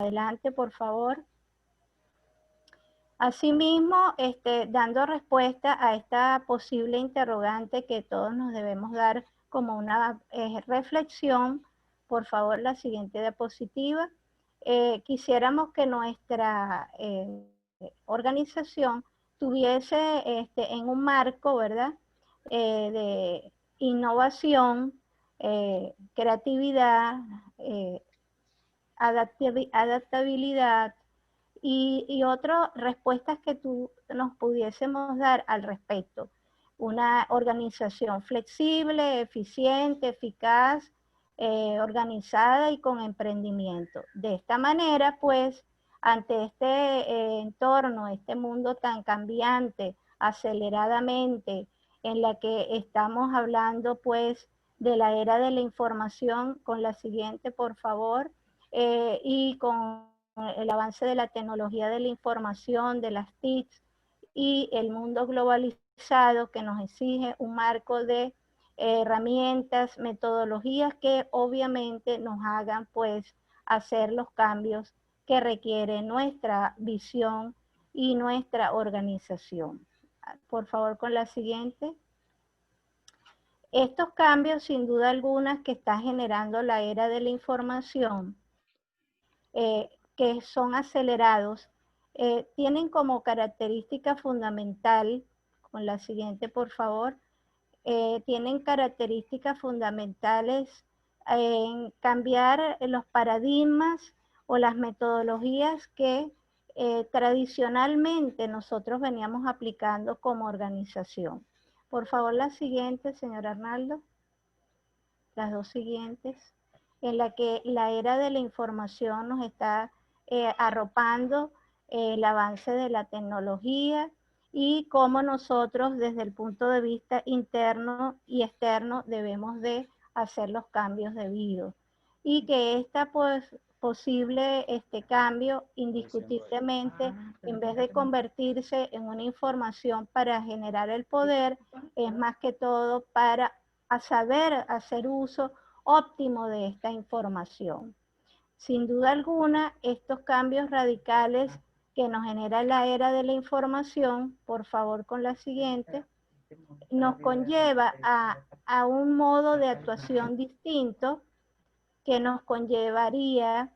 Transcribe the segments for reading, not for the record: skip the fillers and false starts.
Adelante, por favor. Asimismo, dando respuesta a esta posible interrogante que todos nos debemos dar como una reflexión, por favor, la siguiente diapositiva. Quisiéramos que nuestra organización tuviese en un marco, ¿verdad?, de innovación, creatividad, adaptabilidad, y otras respuestas que tú nos pudiésemos dar al respecto. Una organización flexible, eficiente, eficaz, organizada y con emprendimiento. De esta manera, pues, ante este entorno, este mundo tan cambiante, aceleradamente, en la que estamos hablando, pues, de la era de la información, con la siguiente, por favor, y con el avance de la tecnología de la información, de las TICs y el mundo globalizado que nos exige un marco de herramientas, metodologías que obviamente nos hagan pues hacer los cambios que requiere nuestra visión y nuestra organización. Por favor, con la siguiente. Estos cambios, sin duda alguna, que está generando la era de la información, que son acelerados, tienen como característica fundamental, con la siguiente por favor, tienen características fundamentales en cambiar los paradigmas o las metodologías que tradicionalmente nosotros veníamos aplicando como organización. Por favor, la siguiente, señor Arnaldo. Las dos siguientes, en la que la era de la información nos está arropando el avance de la tecnología y cómo nosotros desde el punto de vista interno y externo debemos de hacer los cambios debidos. Y que esta pues, posible cambio indiscutiblemente, en vez de convertirse en una información para generar el poder, es más que todo para saber hacer uso óptimo de esta información. Sin duda alguna, estos cambios radicales que nos genera la era de la información, por favor con la siguiente, nos conlleva a un modo de actuación distinto que nos conllevaría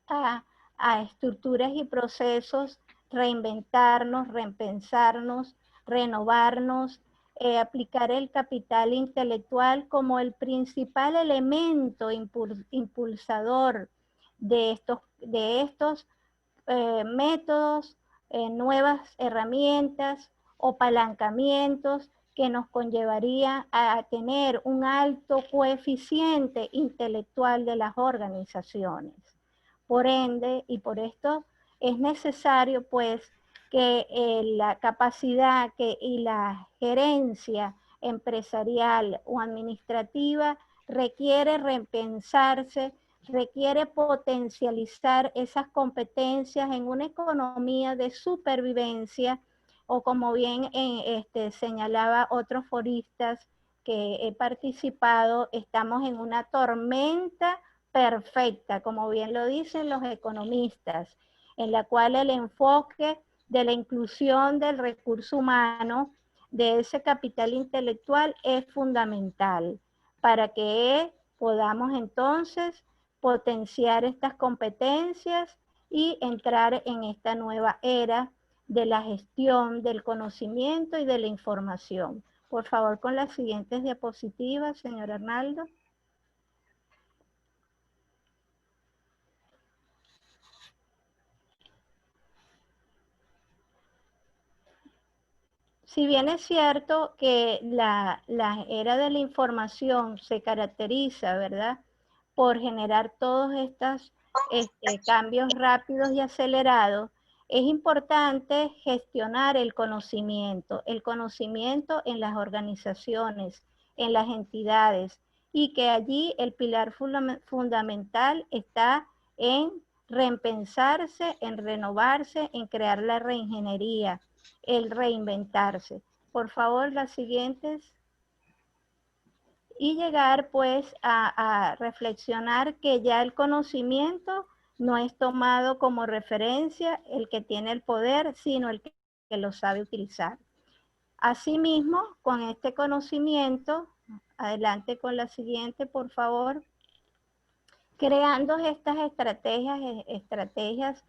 a estructuras y procesos, reinventarnos, repensarnos, renovarnos, aplicar el capital intelectual como el principal elemento impulsador de estos métodos, nuevas herramientas o palancamientos que nos conllevaría a tener un alto coeficiente intelectual de las organizaciones. Por ende, y por esto es necesario pues que la capacidad y la gerencia empresarial o administrativa requiere repensarse, requiere potencializar esas competencias en una economía de supervivencia, o como bien señalaba otros foristas que he participado, estamos en una tormenta perfecta, como bien lo dicen los economistas, en la cual el enfoque de la inclusión del recurso humano, de ese capital intelectual, es fundamental para que podamos entonces potenciar estas competencias y entrar en esta nueva era de la gestión del conocimiento y de la información. Por favor, con las siguientes diapositivas, señor Arnaldo. Si bien es cierto que la era de la información se caracteriza, ¿verdad?, por generar todos estos cambios rápidos y acelerados, es importante gestionar el conocimiento en las organizaciones, en las entidades, y que allí el pilar fundamental está en repensarse, en renovarse, en crear la reingeniería, el reinventarse. Por favor, las siguientes. Y llegar pues a reflexionar que ya el conocimiento no es tomado como referencia el que tiene el poder, sino el que lo sabe utilizar. Asimismo, con este conocimiento, adelante con la siguiente, por favor, creando estas estrategias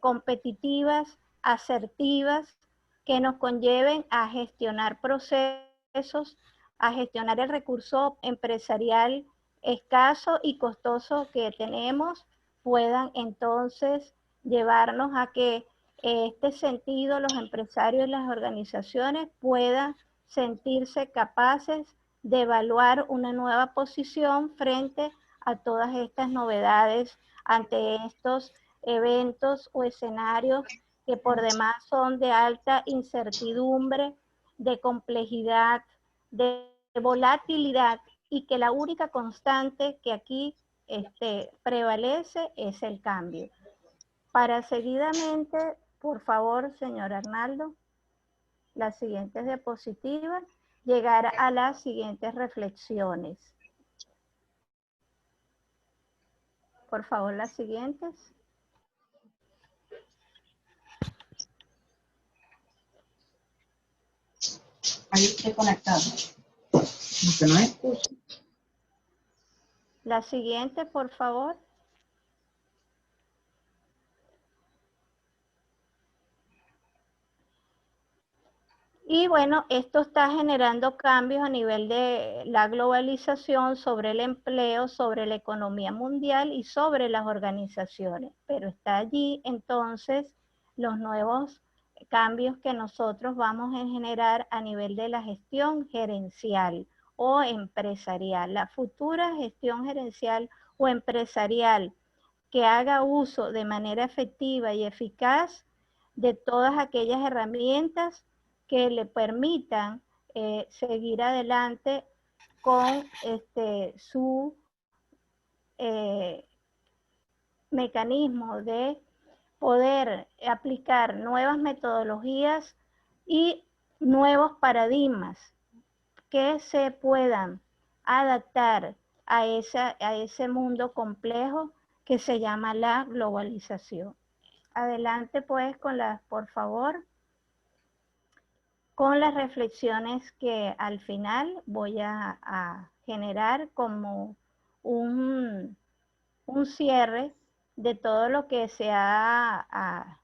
competitivas, asertivas, que nos conlleven a gestionar procesos, a gestionar el recurso empresarial escaso y costoso que tenemos, puedan entonces llevarnos a que este sentido los empresarios y las organizaciones puedan sentirse capaces de evaluar una nueva posición frente a todas estas novedades, ante estos eventos o escenarios que por demás son de alta incertidumbre, de complejidad, de volatilidad, y que la única constante que aquí prevalece es el cambio. Para seguidamente, por favor, señor Arnaldo, las siguientes diapositivas, llegar a las siguientes reflexiones. Por favor, las siguientes. Ahí estoy conectado. Aunque no escucho. La siguiente, por favor. Y bueno, esto está generando cambios a nivel de la globalización, sobre el empleo, sobre la economía mundial y sobre las organizaciones. Pero está allí entonces los nuevos cambios que nosotros vamos a generar a nivel de la gestión gerencial o empresarial. La futura gestión gerencial o empresarial que haga uso de manera efectiva y eficaz de todas aquellas herramientas que le permitan seguir adelante con su mecanismo de poder aplicar nuevas metodologías y nuevos paradigmas que se puedan adaptar a ese mundo complejo que se llama la globalización. Adelante pues con las, por favor, con las reflexiones que al final voy a generar como un cierre de todo lo que se ha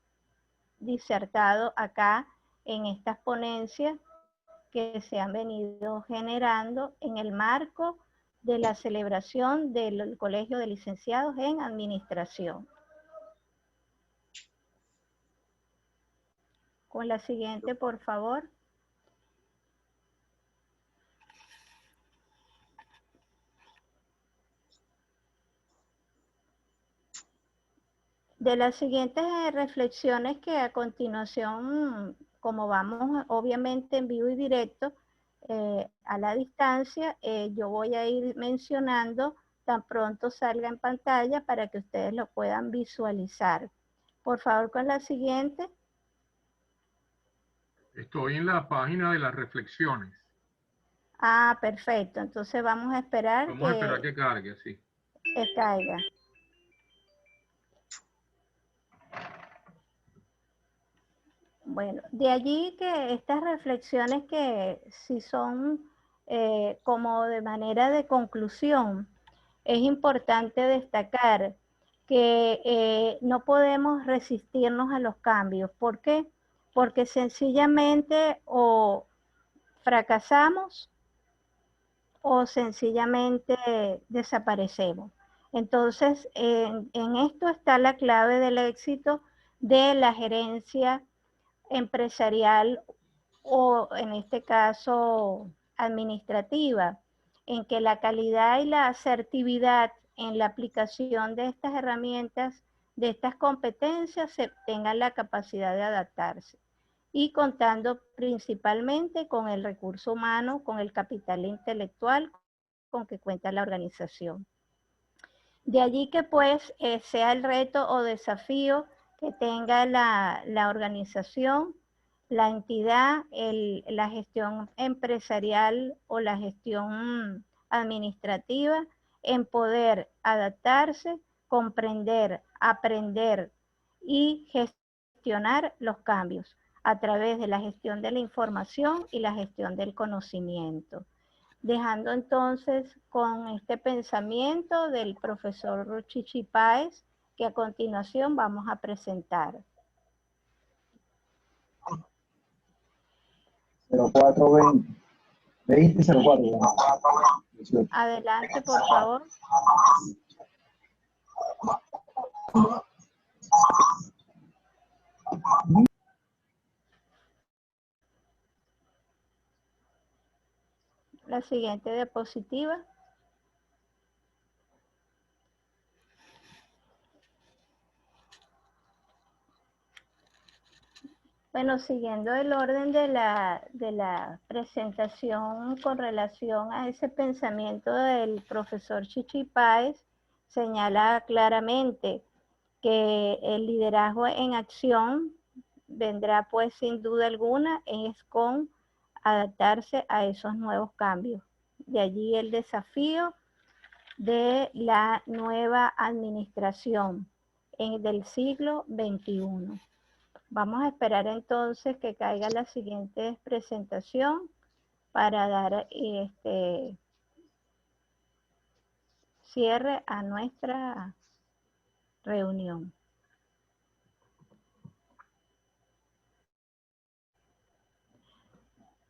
disertado acá en estas ponencias que se han venido generando en el marco de la celebración del Colegio de Licenciados en Administración. Con la siguiente, por favor. De las siguientes reflexiones que a continuación, como vamos obviamente en vivo y directo, a la distancia, yo voy a ir mencionando tan pronto salga en pantalla para que ustedes lo puedan visualizar. Por favor, con la siguiente. Estoy en la página de las reflexiones. Ah, perfecto. Entonces vamos a esperar que cargue, sí. Que caiga. Bueno, de allí que estas reflexiones que si son como de manera de conclusión, es importante destacar que no podemos resistirnos a los cambios. ¿Por qué? Porque sencillamente o fracasamos o sencillamente desaparecemos. Entonces, en esto está la clave del éxito de la gerencia empresarial o en este caso administrativa, en que la calidad y la asertividad en la aplicación de estas herramientas, de estas competencias, se tengan la capacidad de adaptarse y contando principalmente con el recurso humano, con el capital intelectual con que cuenta la organización. De allí que pues sea el reto o desafío que tenga la organización, la entidad, la gestión empresarial o la gestión administrativa, en poder adaptarse comprender, aprender y gestionar los cambios a través de la gestión de la información y la gestión del conocimiento. Dejando entonces con este pensamiento del profesor Chichi Páez, que a continuación vamos a presentar. 0420. 2004. Adelante, por favor. La siguiente diapositiva. Bueno, siguiendo el orden de la presentación con relación a ese pensamiento del profesor Chichi Páez, señala claramente que el liderazgo en acción vendrá pues sin duda alguna es con adaptarse a esos nuevos cambios. De allí el desafío de la nueva administración del siglo XXI. Vamos a esperar entonces que caiga la siguiente presentación para dar cierre a nuestra reunión.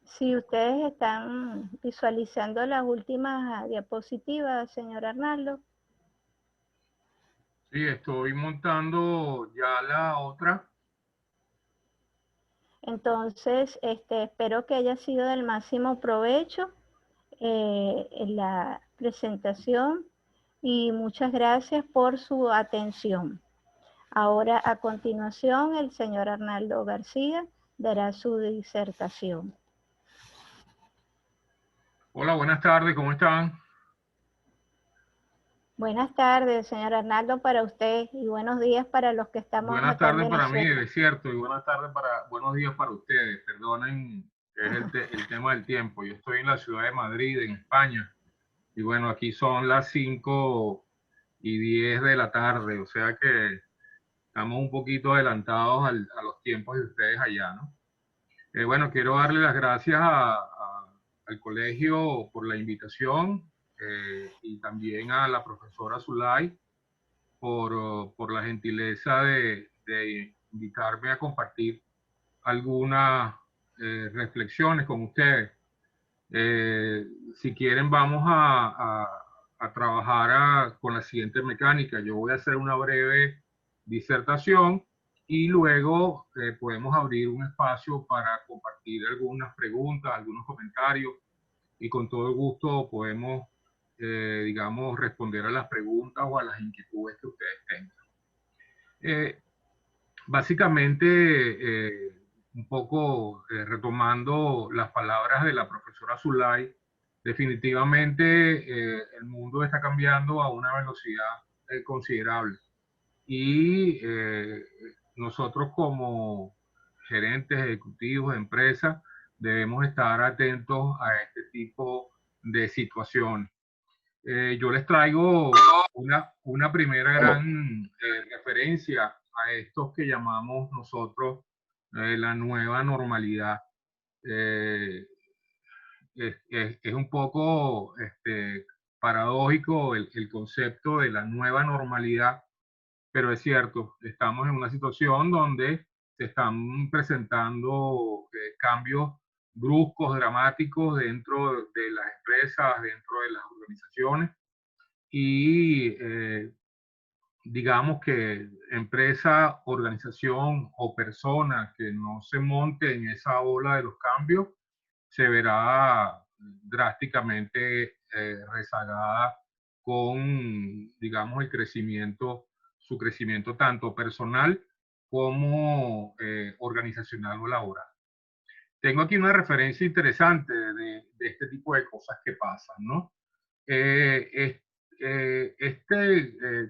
Si ustedes están visualizando las últimas diapositivas, señor Arnaldo. Sí, estoy montando ya la otra. Entonces, espero que haya sido del máximo provecho en la presentación y muchas gracias por su atención. Ahora, a continuación, el señor Arnaldo García dará su disertación. Hola, buenas tardes, ¿cómo están? Buenas tardes, señor Arnaldo, para usted y buenos días para los que estamos Buenas acá en tardes para mí, Venezuela. es cierto, y buenos días para ustedes. Perdonen, es el tema del tiempo. Yo estoy en la ciudad de Madrid, en España, y bueno, aquí son las 5:10 de la tarde, o sea que estamos un poquito adelantados a los tiempos de ustedes allá, ¿no? Bueno, quiero darle las gracias al colegio por la invitación y también a la profesora Zulay por la gentileza de invitarme a compartir algunas reflexiones con ustedes. Si quieren, vamos a trabajar con la siguiente mecánica. Yo voy a hacer una breve disertación y luego podemos abrir un espacio para compartir algunas preguntas, algunos comentarios y con todo gusto podemos, digamos, responder a las preguntas o a las inquietudes que ustedes tengan. Básicamente, un poco retomando las palabras de la profesora Zulay, definitivamente el mundo está cambiando a una velocidad considerable y nosotros como gerentes ejecutivos de empresas debemos estar atentos a este tipo de situaciones. Yo les traigo una primera gran referencia a estos que llamamos nosotros la nueva normalidad. Es un poco paradójico el concepto de la nueva normalidad, pero es cierto, estamos en una situación donde se están presentando cambios bruscos, dramáticos dentro de las empresas, dentro de las organizaciones y digamos que empresa, organización o persona que no se monte en esa ola de los cambios se verá drásticamente rezagada con, digamos, su crecimiento tanto personal como organizacional o laboral. Tengo aquí una referencia interesante de este tipo de cosas que pasan, ¿no? Este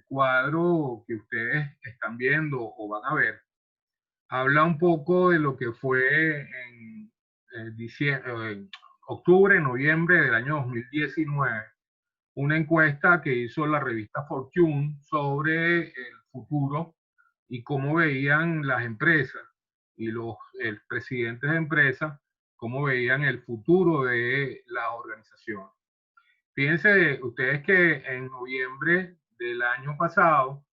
cuadro que ustedes están viendo o van a ver habla un poco de lo que fue en octubre, noviembre del año 2019, una encuesta que hizo la revista Fortune sobre el futuro y cómo veían las empresas y los presidentes de empresas, cómo veían el futuro de la organización. Fíjense ustedes que en noviembre del año pasado,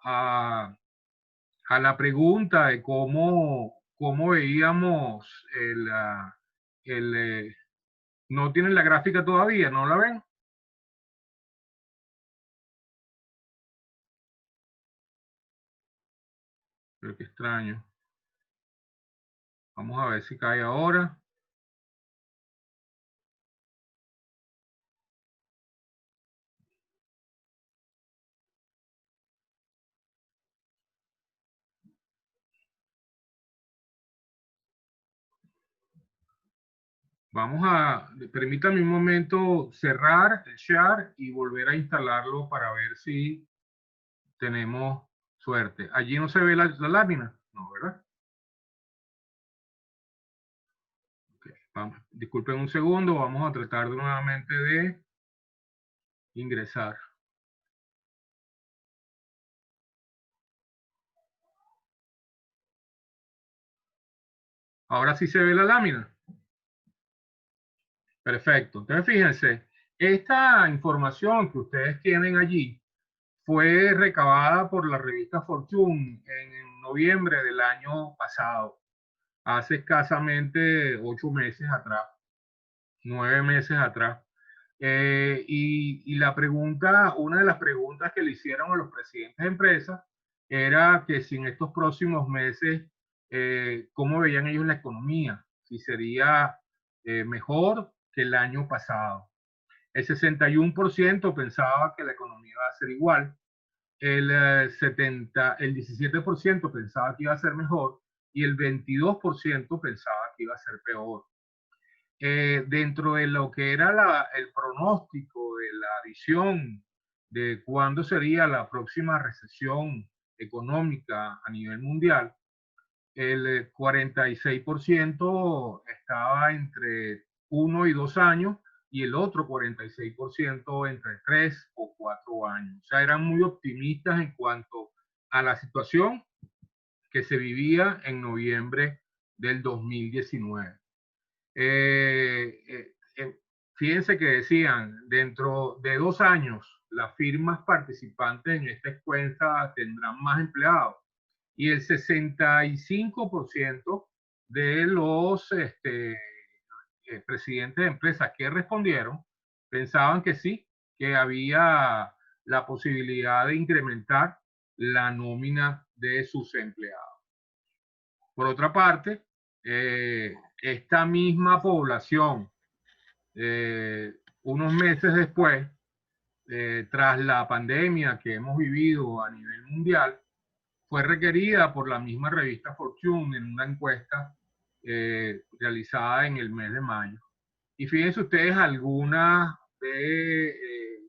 a la pregunta de cómo veíamos ¿no tienen la gráfica todavía? ¿No la ven? Pero qué extraño. Vamos a ver si cae ahora. Permítame un momento cerrar el share y volver a instalarlo para ver si tenemos suerte. Allí no se ve la lámina, no, ¿verdad? Okay, disculpen un segundo, vamos a tratar nuevamente de ingresar. Ahora sí se ve la lámina. Perfecto. Entonces, fíjense, esta información que ustedes tienen allí fue recabada por la revista Fortune en noviembre del año pasado, hace escasamente 8 meses atrás, 9 meses atrás. Y la pregunta, una de las preguntas que le hicieron a los presidentes de empresas era que si en estos próximos meses, cómo veían ellos la economía, si sería mejor que el año pasado. El 61% pensaba que la economía iba a ser igual, el 17% pensaba que iba a ser mejor y el 22% pensaba que iba a ser peor. Dentro de lo que era el pronóstico de la visión de cuándo sería la próxima recesión económica a nivel mundial, el 46% estaba entre 1 y 2 años y el otro 46% entre 3 o 4 años. O sea, eran muy optimistas en cuanto a la situación que se vivía en noviembre del 2019. Fíjense que decían, dentro de 2 años, las firmas participantes en esta encuesta tendrán más empleados. Y el 65% de los presidentes de empresas que respondieron pensaban que sí, que había la posibilidad de incrementar la nómina de sus empleados. Por otra parte, esta misma población, unos meses después, tras la pandemia que hemos vivido a nivel mundial, fue requerida por la misma revista Fortune en una encuesta realizada en el mes de mayo. Y fíjense ustedes algunas de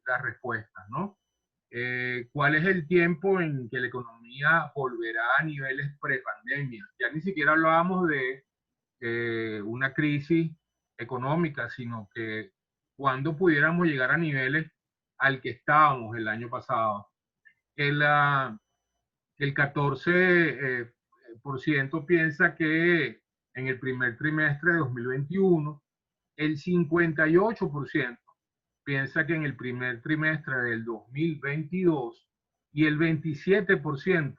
las respuestas, ¿no? ¿Cuál es el tiempo en que la economía volverá a niveles prepandemia? Ya ni siquiera hablábamos de una crisis económica, sino que cuando pudiéramos llegar a niveles al que estábamos el año pasado. El 14% piensa que en el primer trimestre de 2021, el 58% piensa que en el primer trimestre del 2022 y el 27%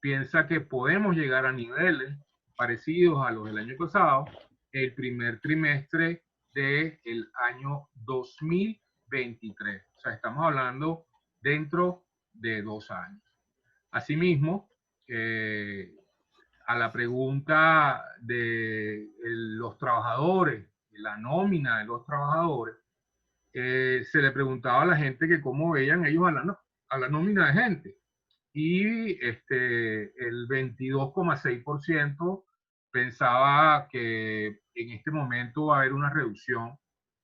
piensa que podemos llegar a niveles parecidos a los del año pasado el primer trimestre del año 2023. O sea, estamos hablando dentro de 2 años. Asimismo, a la pregunta de los trabajadores, la nómina de los trabajadores, se le preguntaba a la gente que cómo veían ellos a la nómina de gente. Y el 22,6% pensaba que en este momento va a haber una reducción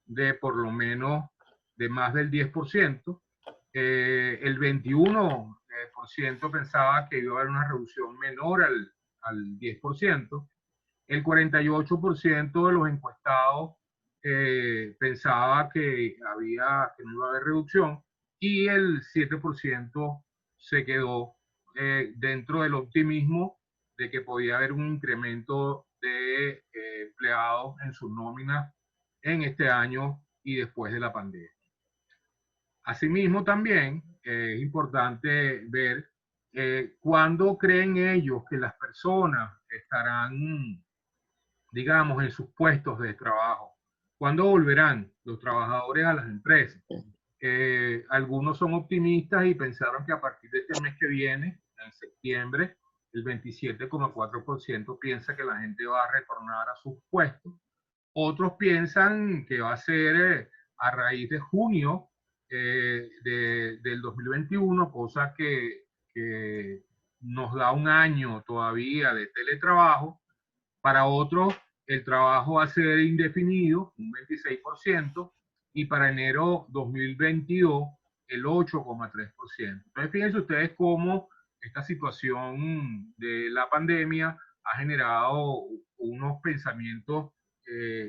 de por lo menos de más del 10%. El 21% pensaba que iba a haber una reducción menor al 10%. El 48% de los encuestados pensaba que no iba a haber reducción, y el 7% se quedó dentro del optimismo de que podía haber un incremento de empleados en su nómina en este año y después de la pandemia. Asimismo, también es importante ver cuándo creen ellos que las personas estarán, digamos, en sus puestos de trabajo. ¿Cuándo volverán los trabajadores a las empresas? Algunos son optimistas y pensaron que a partir de este mes que viene, en septiembre, el 27,4% piensa que la gente va a retornar a sus puestos. Otros piensan que va a ser a raíz de junio del 2021, cosa que nos da un año todavía de teletrabajo. Para otros, el trabajo va a ser indefinido, un 26%, y para enero 2022, el 8,3%. Entonces, fíjense ustedes cómo esta situación de la pandemia ha generado unos pensamientos,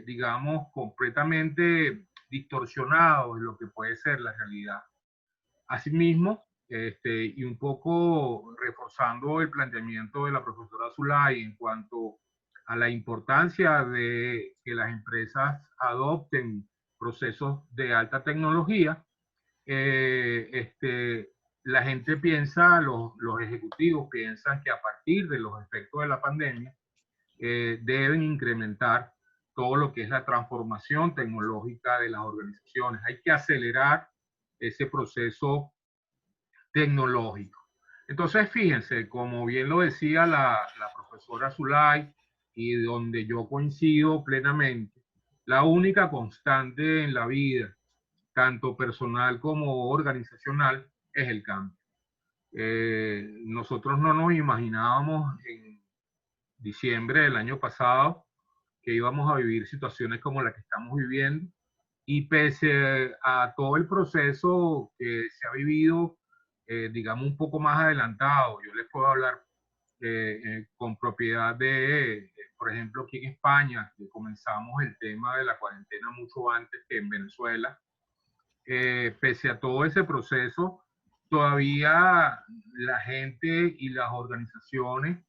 digamos, completamente distorsionados de lo que puede ser la realidad. Asimismo, y un poco reforzando el planteamiento de la profesora Zulay en cuanto a la importancia de que las empresas adopten procesos de alta tecnología, la gente piensa, los ejecutivos piensan que a partir de los efectos de la pandemia deben incrementar todo lo que es la transformación tecnológica de las organizaciones. Hay que acelerar ese proceso tecnológico. Entonces, fíjense, como bien lo decía la profesora Zulay, y donde yo coincido plenamente, la única constante en la vida, tanto personal como organizacional, es el cambio. Nosotros no nos imaginábamos en diciembre del año pasado que íbamos a vivir situaciones como la que estamos viviendo, y pese a todo el proceso que se ha vivido, digamos, un poco más adelantado, yo les puedo hablar con propiedad de, por ejemplo, aquí en España, que comenzamos el tema de la cuarentena mucho antes que en Venezuela. Pese a todo ese proceso, todavía la gente y las organizaciones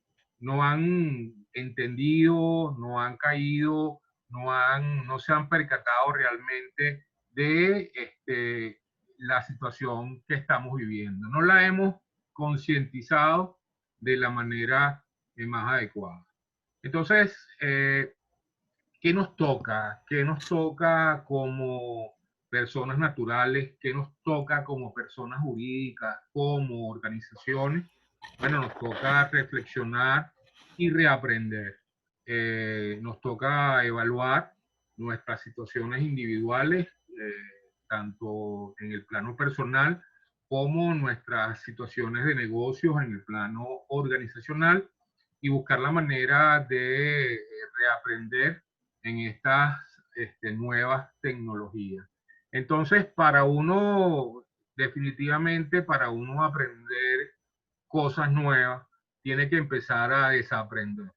no han entendido, no han caído, no se han percatado realmente de la situación que estamos viviendo. No la hemos concientizado de la manera más adecuada. Entonces, ¿qué nos toca? ¿Qué nos toca como personas naturales? ¿Qué nos toca como personas jurídicas, como organizaciones? Bueno, nos toca reflexionar y reaprender. Nos toca evaluar nuestras situaciones individuales, tanto en el plano personal como nuestras situaciones de negocios en el plano organizacional, y buscar la manera de reaprender en estas nuevas tecnologías. Entonces, definitivamente para uno aprender cosas nuevas, tiene que empezar a desaprender.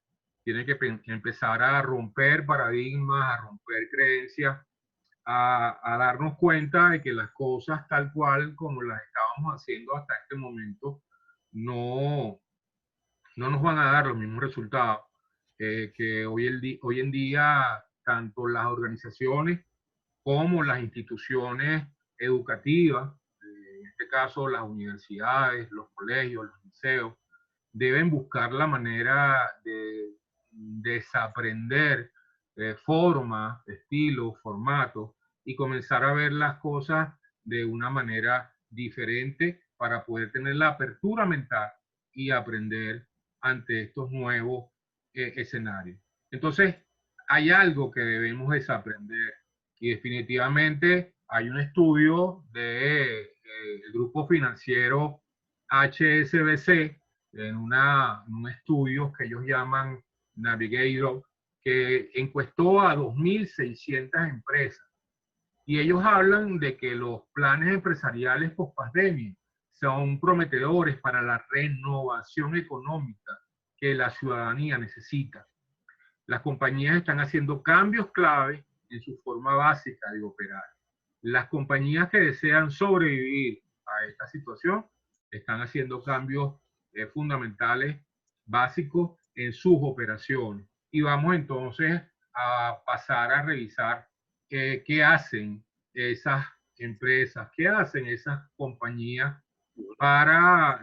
Tiene que empezar a romper paradigmas, a romper creencias, a darnos cuenta de que las cosas tal cual como las estábamos haciendo hasta este momento no nos van a dar los mismos resultados que hoy en día tanto las organizaciones como las instituciones educativas, en este caso las universidades, los colegios, los liceos, deben buscar la manera de desaprender formas, estilos, formatos, y comenzar a ver las cosas de una manera diferente para poder tener la apertura mental y aprender ante estos nuevos escenarios. Entonces, hay algo que debemos desaprender, y definitivamente hay un estudio del grupo financiero HSBC, en un estudio que ellos llaman Navigator, que encuestó a 2.600 empresas, y ellos hablan de que los planes empresariales post-pandemia son prometedores para la renovación económica que la ciudadanía necesita. Las compañías están haciendo cambios clave en su forma básica de operar. Las compañías que desean sobrevivir a esta situación están haciendo cambios fundamentales, básicos en sus operaciones. Y vamos entonces a pasar a revisar qué hacen esas empresas, qué hacen esas compañías para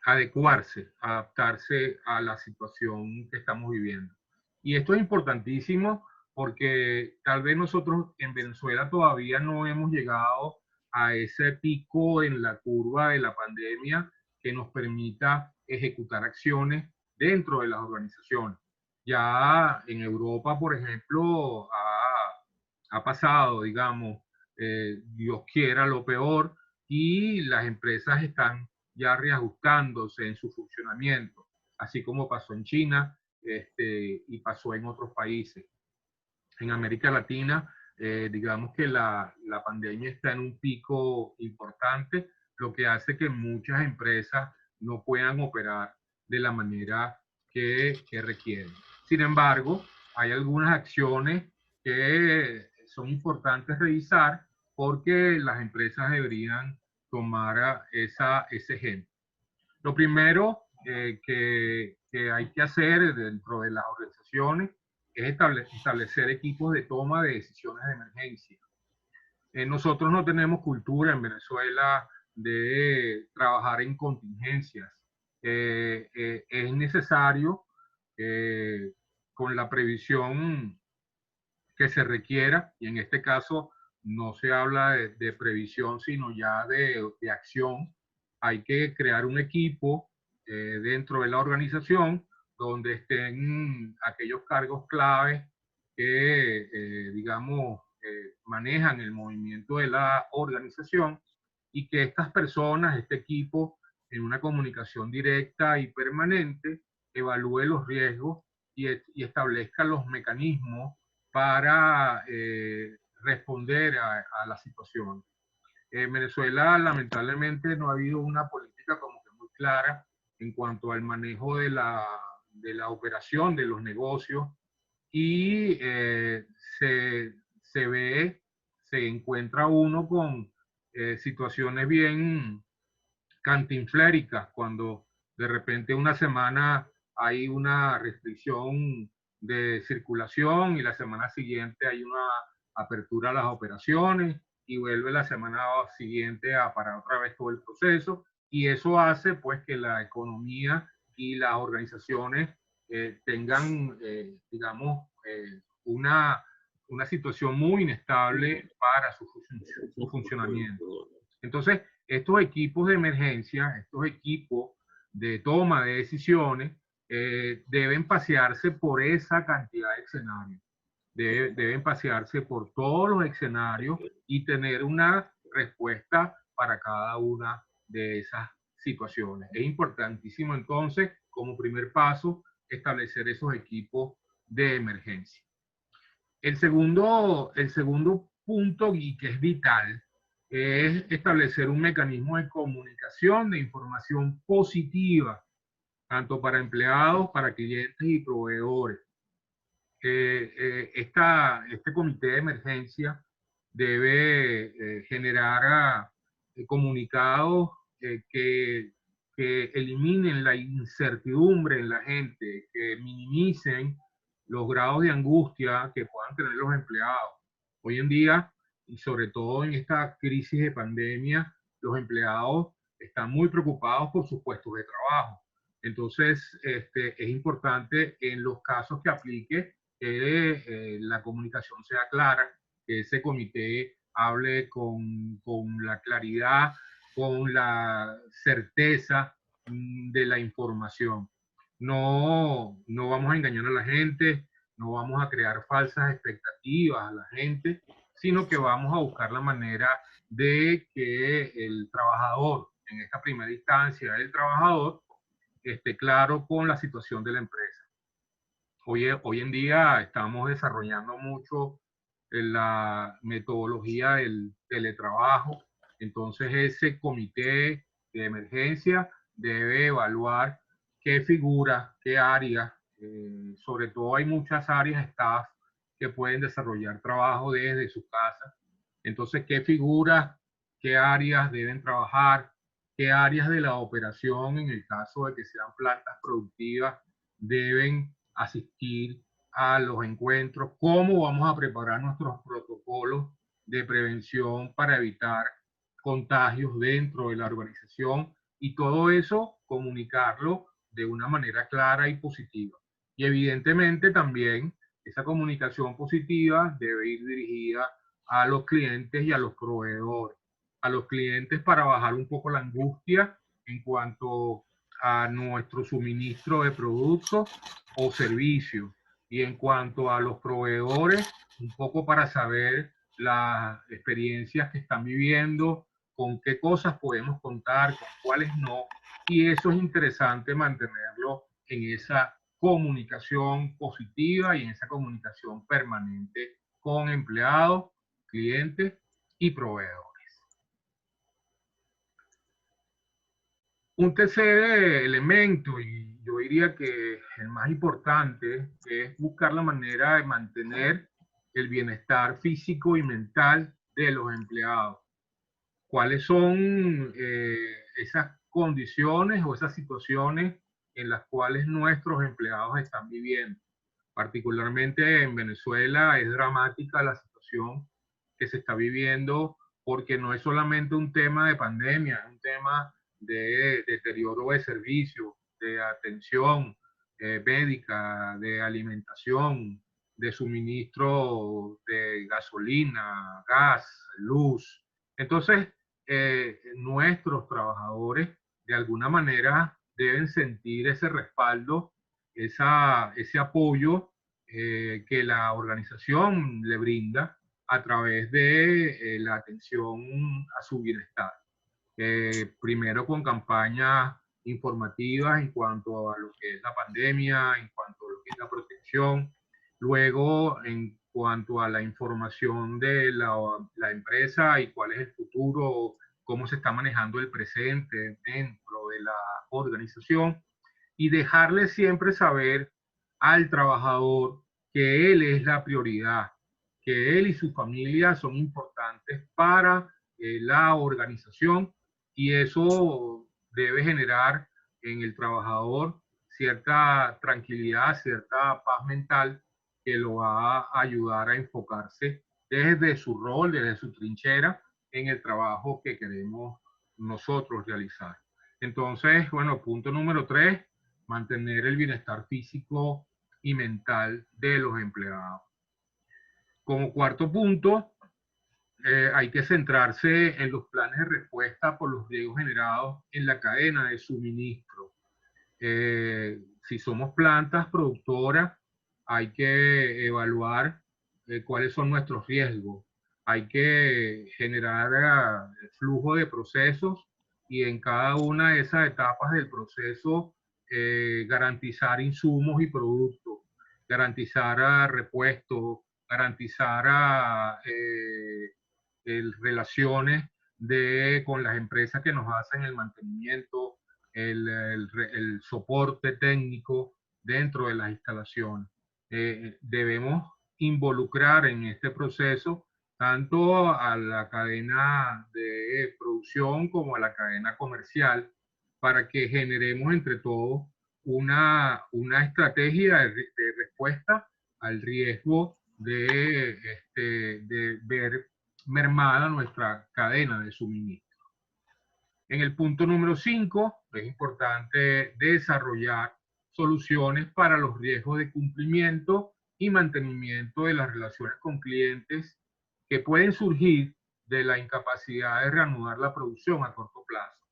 adecuarse, adaptarse a la situación que estamos viviendo. Y esto es importantísimo porque tal vez nosotros en Venezuela todavía no hemos llegado a ese pico en la curva de la pandemia que nos permita ejecutar acciones dentro de las organizaciones. Ya en Europa, por ejemplo, ha pasado, digamos, Dios quiera lo peor, y las empresas están ya reajustándose en su funcionamiento, así como pasó en China y pasó en otros países. En América Latina, digamos que la pandemia está en un pico importante, lo que hace que muchas empresas no puedan operar de la manera que requieren. Sin embargo, hay algunas acciones que son importantes revisar porque las empresas deberían tomar ese ejemplo. Lo primero que hay que hacer dentro de las organizaciones es establecer equipos de toma de decisiones de emergencia. Nosotros no tenemos cultura en Venezuela de trabajar en contingencias. Es necesario, con la previsión que se requiera, y en este caso no se habla de previsión, sino ya de acción. Hay que crear un equipo dentro de la organización donde estén aquellos cargos claves que, digamos, manejan el movimiento de la organización, y que estas personas, este equipo, en una comunicación directa y permanente, evalúe los riesgos y establezca los mecanismos para responder a la situación. En Venezuela, lamentablemente, no ha habido una política como que muy clara en cuanto al manejo de la operación de los negocios, y se encuentra uno con situaciones bien cantinfléricas, cuando de repente una semana hay una restricción de circulación y la semana siguiente hay una apertura a las operaciones y vuelve la semana siguiente a parar otra vez todo el proceso, y eso hace pues que la economía y las organizaciones tengan, digamos, una situación muy inestable para su funcionamiento. Entonces, estos equipos de emergencia, estos equipos de toma de decisiones, deben pasearse por esa cantidad de escenarios. Deben pasearse por todos los escenarios y tener una respuesta para cada una de esas situaciones. Es importantísimo entonces, como primer paso, establecer esos equipos de emergencia. El segundo punto, y que es vital, es establecer un mecanismo de comunicación de información positiva, tanto para empleados, para clientes y proveedores. Este comité de emergencia debe generar comunicados que eliminen la incertidumbre en la gente, que minimicen los grados de angustia que puedan tener los empleados. Hoy en día, y sobre todo en esta crisis de pandemia, los empleados están muy preocupados por sus puestos de trabajo. Entonces, es importante en los casos que aplique que la comunicación sea clara, que ese comité hable con la claridad, con la certeza de la información. No vamos a engañar a la gente, no vamos a crear falsas expectativas a la gente, sino que vamos a buscar la manera de que el trabajador, en esta primera instancia el trabajador, esté claro con la situación de la empresa. Hoy en día estamos desarrollando mucho la metodología del teletrabajo. Entonces ese comité de emergencia debe evaluar qué figuras, qué áreas, sobre todo hay muchas áreas staff que pueden desarrollar trabajo desde su casa. Entonces, ¿qué figuras, qué áreas deben trabajar? ¿Qué áreas de la operación, en el caso de que sean plantas productivas, deben asistir a los encuentros? ¿Cómo vamos a preparar nuestros protocolos de prevención para evitar contagios dentro de la organización? Y todo eso comunicarlo de una manera clara y positiva. Y evidentemente también esa comunicación positiva debe ir dirigida a los clientes y a los proveedores. A los clientes para bajar un poco la angustia en cuanto a nuestro suministro de productos o servicios. Y en cuanto a los proveedores, un poco para saber las experiencias que están viviendo, con qué cosas podemos contar, con cuáles no. Y eso es interesante mantenerlo en esa comunicación positiva y en esa comunicación permanente con empleados, clientes y proveedores. Un tercer elemento, y yo diría que el más importante, es buscar la manera de mantener el bienestar físico y mental de los empleados. ¿Cuáles son esas condiciones o esas situaciones en las cuales nuestros empleados están viviendo? Particularmente en Venezuela es dramática la situación que se está viviendo, porque no es solamente un tema de pandemia, es un tema de deterioro de servicios, de atención médica, de alimentación, de suministro de gasolina, gas, luz. Entonces, nuestros trabajadores de alguna manera deben sentir ese respaldo, ese apoyo que la organización le brinda a través de la atención a su bienestar. Primero con campañas informativas en cuanto a lo que es la pandemia, en cuanto a lo que es la protección, luego en cuanto a la información de la empresa y cuál es el futuro, cómo se está manejando el presente dentro de la organización, y dejarle siempre saber al trabajador que él es la prioridad, que él y su familia son importantes para la organización, y eso debe generar en el trabajador cierta tranquilidad, cierta paz mental que lo va a ayudar a enfocarse desde su rol, desde su trinchera en el trabajo que queremos nosotros realizar. Entonces, bueno, punto número 3, mantener el bienestar físico y mental de los empleados. Como cuarto punto, hay que centrarse en los planes de respuesta por los riesgos generados en la cadena de suministro. Si somos plantas productoras, hay que evaluar cuáles son nuestros riesgos. Hay que generar flujo de procesos y en cada una de esas etapas del proceso garantizar insumos y productos, garantizar repuestos, garantizar relaciones con las empresas que nos hacen el mantenimiento, el soporte técnico dentro de las instalaciones. Debemos involucrar en este proceso tanto a la cadena de producción como a la cadena comercial para que generemos entre todos una estrategia de respuesta al riesgo de ver mermada nuestra cadena de suministro. En el punto número 5, es importante desarrollar soluciones para los riesgos de cumplimiento y mantenimiento de las relaciones con clientes que pueden surgir de la incapacidad de reanudar la producción a corto plazo.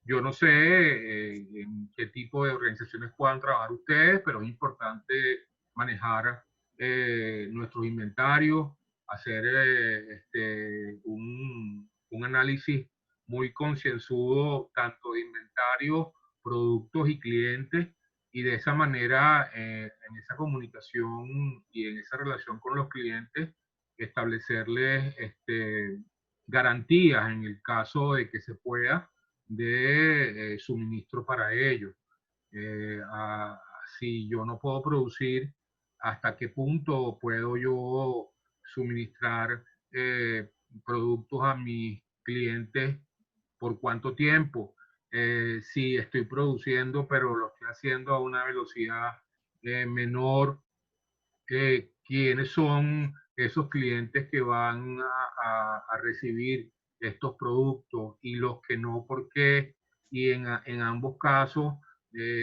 Yo no sé en qué tipo de organizaciones puedan trabajar ustedes, pero es importante manejar nuestros inventarios, hacer un análisis muy concienzudo tanto de inventario, productos y clientes, y de esa manera en esa comunicación y en esa relación con los clientes establecerles garantías en el caso de que se pueda de suministro para ellos. Si yo no puedo producir hasta qué punto puedo yo suministrar productos a mis clientes, por cuánto tiempo, si estoy produciendo, pero lo estoy haciendo a una velocidad menor, quiénes son esos clientes que van a recibir estos productos y los que no, por qué, y en ambos casos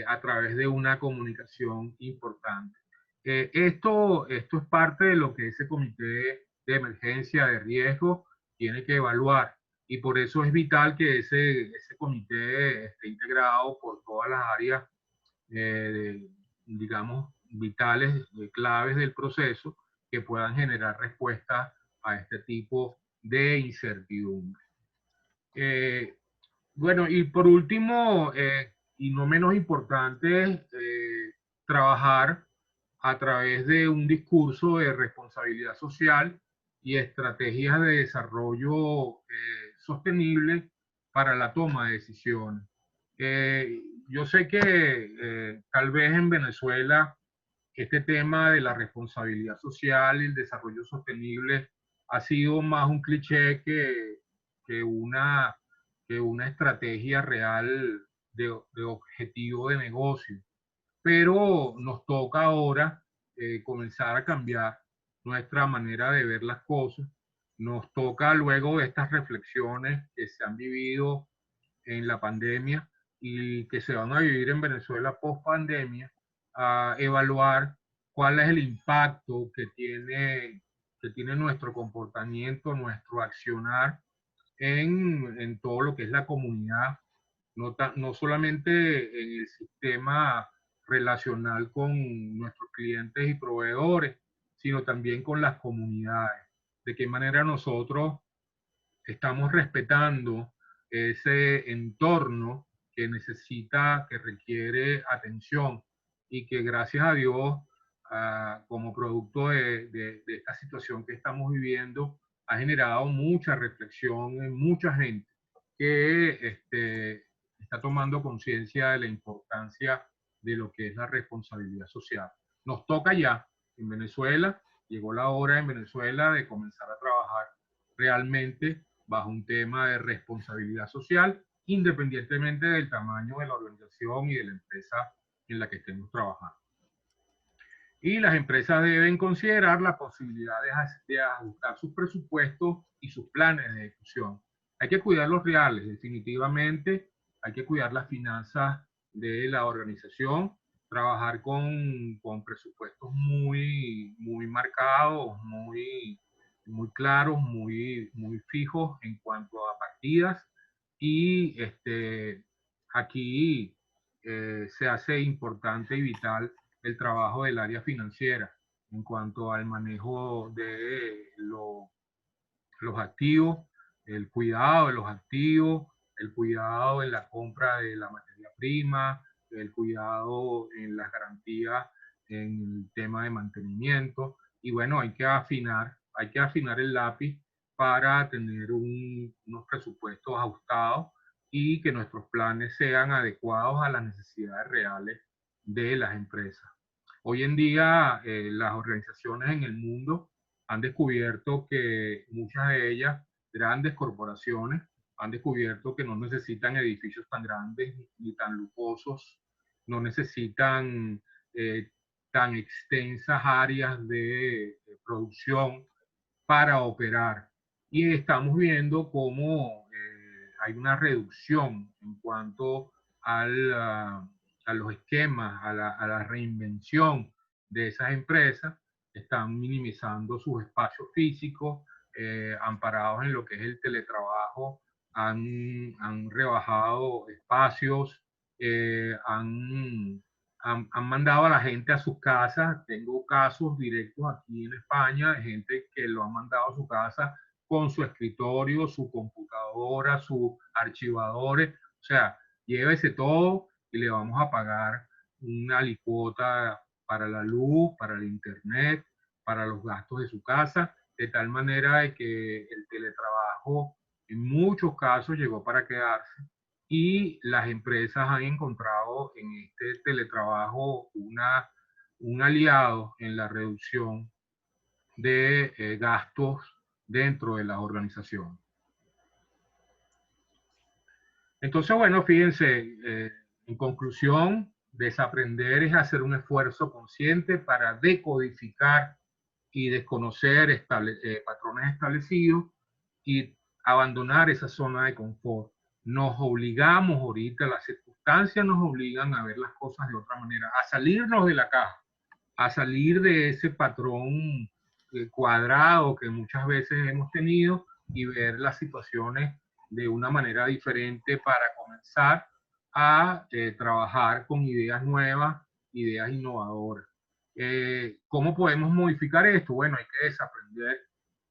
a través de una comunicación importante. Esto es parte de lo que ese comité de emergencia de riesgo tiene que evaluar, y por eso es vital que ese comité esté integrado por todas las áreas digamos, vitales, claves del proceso, que puedan generar respuestas a este tipo de incertidumbre. Bueno, y por último, y no menos importante, trabajar a través de un discurso de responsabilidad social y estrategias de desarrollo sostenible para la toma de decisiones. Yo sé que tal vez en Venezuela este tema de la responsabilidad social y el desarrollo sostenible ha sido más un cliché que una, que una estrategia real de objetivo de negocio. Pero nos toca ahora comenzar a cambiar nuestra manera de ver las cosas. Nos toca luego de estas reflexiones que se han vivido en la pandemia y que se van a vivir en Venezuela post pandemia, a evaluar cuál es el impacto que tiene nuestro comportamiento, nuestro accionar en todo lo que es la comunidad, no solamente en el sistema relacional con nuestros clientes y proveedores, sino también con las comunidades. De qué manera nosotros estamos respetando ese entorno que necesita, que requiere atención y que gracias a Dios, como producto de esta situación que estamos viviendo, ha generado mucha reflexión en mucha gente que está tomando conciencia de la importancia de lo que es la responsabilidad social. Nos toca ya en Venezuela, llegó la hora en Venezuela de comenzar a trabajar realmente bajo un tema de responsabilidad social, independientemente del tamaño de la organización y de la empresa en la que estemos trabajando. Y las empresas deben considerar la posibilidad de ajustar sus presupuestos y sus planes de ejecución. Hay que cuidar los reales, definitivamente. Hay que cuidar las finanzas de la organización, trabajar con presupuestos muy marcados, muy claros, muy fijos en cuanto a partidas. Y aquí se hace importante y vital el trabajo del área financiera en cuanto al manejo de los activos, el cuidado de los activos, el cuidado en la compra de la materia prima, el cuidado en las garantías en el tema de mantenimiento. Y bueno, hay que afinar el lápiz para tener unos presupuestos ajustados y que nuestros planes sean adecuados a las necesidades reales de las empresas. Hoy en día, las organizaciones en el mundo han descubierto que muchas de ellas, grandes corporaciones, han descubierto que no necesitan edificios tan grandes ni tan lujosos, no necesitan tan extensas áreas de producción para operar. Y estamos viendo cómo hay una reducción en cuanto a los esquemas, a la reinvención de esas empresas. Están minimizando sus espacios físicos, amparados en lo que es el teletrabajo, han rebajado espacios, han mandado a la gente a sus casas. Tengo casos directos aquí en España de gente que lo han mandado a su casa con su escritorio, su computadora, sus archivadores. O sea, llévese todo y le vamos a pagar una alícuota para la luz, para el internet, para los gastos de su casa, de tal manera de que el teletrabajo en muchos casos llegó para quedarse y las empresas han encontrado en este teletrabajo un aliado en la reducción de gastos dentro de las organizaciones. Entonces, bueno, fíjense, en conclusión, desaprender es hacer un esfuerzo consciente para decodificar y desconocer patrones establecidos y abandonar esa zona de confort. Nos obligamos ahorita, las circunstancias nos obligan a ver las cosas de otra manera, a salirnos de la caja, a salir de ese patrón cuadrado que muchas veces hemos tenido y ver las situaciones de una manera diferente para comenzar a trabajar con ideas nuevas, ideas innovadoras. ¿Cómo podemos modificar esto? Bueno, hay que desaprender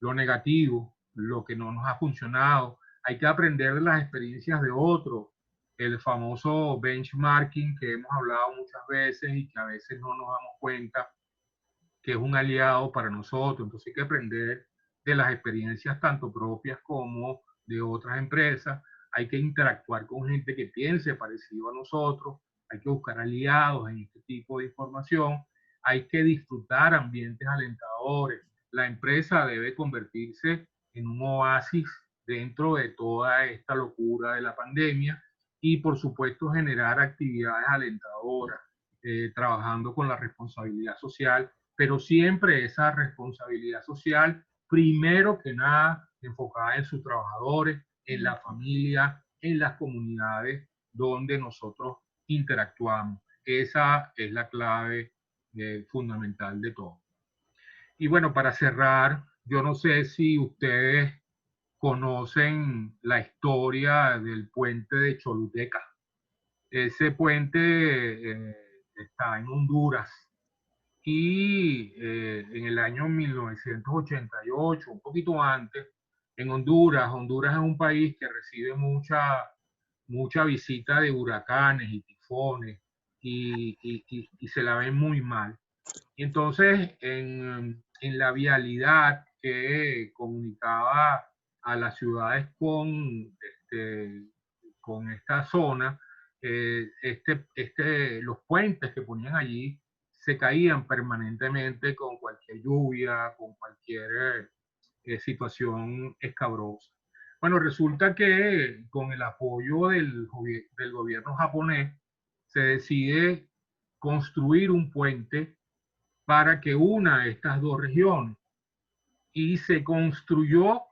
lo negativo, lo que no nos ha funcionado. Hay que aprender de las experiencias de otros. El famoso benchmarking que hemos hablado muchas veces y que a veces no nos damos cuenta que es un aliado para nosotros. Entonces hay que aprender de las experiencias tanto propias como de otras empresas. Hay que interactuar con gente que piense parecido a nosotros. Hay que buscar aliados en este tipo de información. Hay que disfrutar ambientes alentadores. La empresa debe convertirse en un oasis dentro de toda esta locura de la pandemia y, por supuesto, generar actividades alentadoras, trabajando con la responsabilidad social, pero siempre esa responsabilidad social, primero que nada, enfocada en sus trabajadores, en la familia, en las comunidades donde nosotros interactuamos. Esa es la clave fundamental de todo. Y bueno, para cerrar, yo no sé si ustedes conocen la historia del puente de Choluteca. Ese puente está en Honduras y en el año 1988, un poquito antes, en Honduras. Honduras es un país que recibe mucha visita de huracanes y tifones y se la ven muy mal. Y entonces, en la vialidad que comunicaba a las ciudades con esta zona, los puentes que ponían allí se caían permanentemente con cualquier lluvia, con cualquier situación escabrosa. Bueno, resulta que con el apoyo del gobierno japonés se decide construir un puente para que una estas dos regiones y se construyó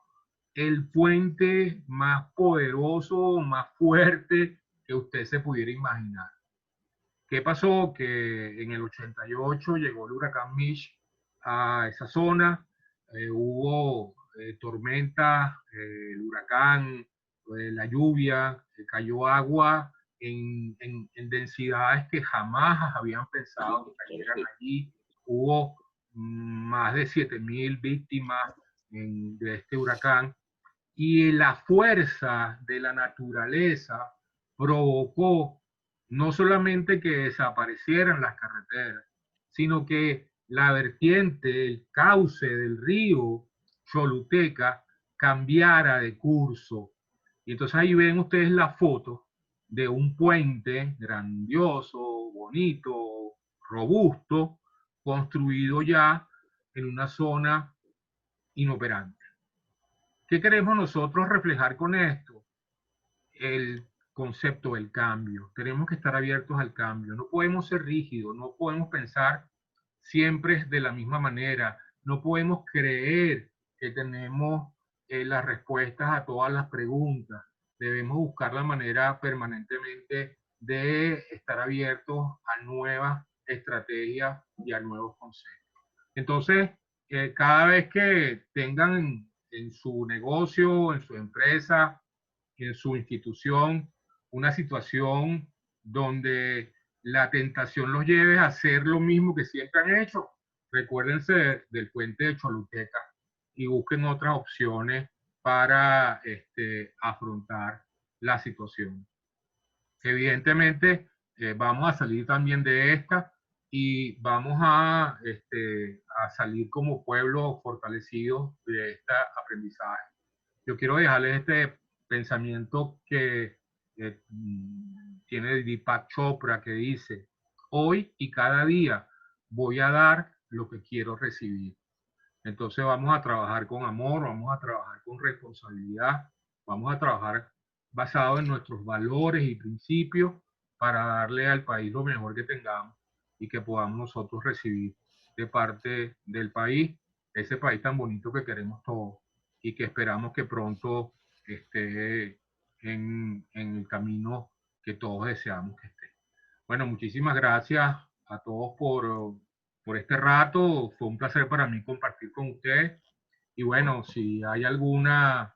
el puente más poderoso, más fuerte que usted se pudiera imaginar. ¿Qué pasó? Que en el 88 llegó el huracán Mitch a esa zona, hubo tormentas, el huracán, la lluvia, cayó agua en densidades que jamás habían pensado que cayeran allí. Hubo más de 7.000 víctimas de este huracán y la fuerza de la naturaleza provocó no solamente que desaparecieran las carreteras, sino que la vertiente, el cauce del río Choluteca cambiara de curso. Y entonces ahí ven ustedes la foto de un puente grandioso, bonito, robusto, construido ya en una zona inoperante. ¿Qué queremos nosotros reflejar con esto? El concepto del cambio. Tenemos que estar abiertos al cambio. No podemos ser rígidos, no podemos pensar siempre de la misma manera. No podemos creer que tenemos las respuestas a todas las preguntas. Debemos buscar la manera permanentemente de estar abiertos a nuevas estrategias y a nuevos conceptos. Entonces, cada vez que tengan en su negocio, en su empresa, en su institución, una situación donde la tentación los lleve a hacer lo mismo que siempre han hecho, recuérdense del puente de Choluteca y busquen otras opciones para afrontar la situación. Evidentemente, vamos a salir también de esta y vamos a salir como pueblo fortalecido de este aprendizaje. Yo quiero dejarles este pensamiento que tiene Deepak Chopra, que dice: hoy y cada día voy a dar lo que quiero recibir. Entonces vamos a trabajar con amor, vamos a trabajar con responsabilidad, vamos a trabajar basado en nuestros valores y principios para darle al país lo mejor que tengamos y que podamos nosotros recibir de parte del país, ese país tan bonito que queremos todos y que esperamos que pronto esté en el camino que todos deseamos que esté. Bueno, muchísimas gracias a todos por este rato. Fue un placer para mí compartir con ustedes. Y bueno, si hay alguna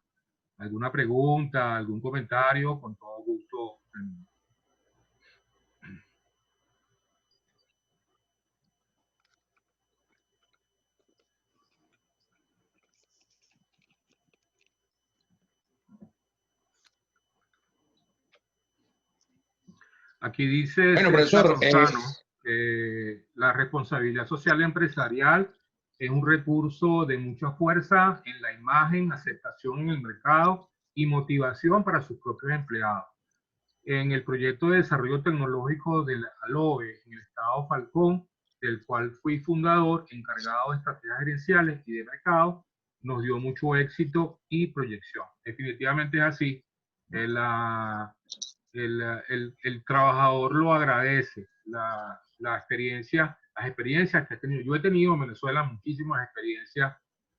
pregunta, algún comentario, con todo gusto. Aquí dice Bueno, César profesor, Lozano que la responsabilidad social empresarial es un recurso de mucha fuerza en la imagen, aceptación en el mercado y motivación para sus propios empleados. En el proyecto de desarrollo tecnológico del ALOE en el estado Falcón, del cual fui fundador, encargado de estrategias gerenciales y de mercado, nos dio mucho éxito y proyección. Definitivamente es así. El trabajador lo agradece, las experiencias que ha tenido. Yo he tenido en Venezuela muchísimas experiencias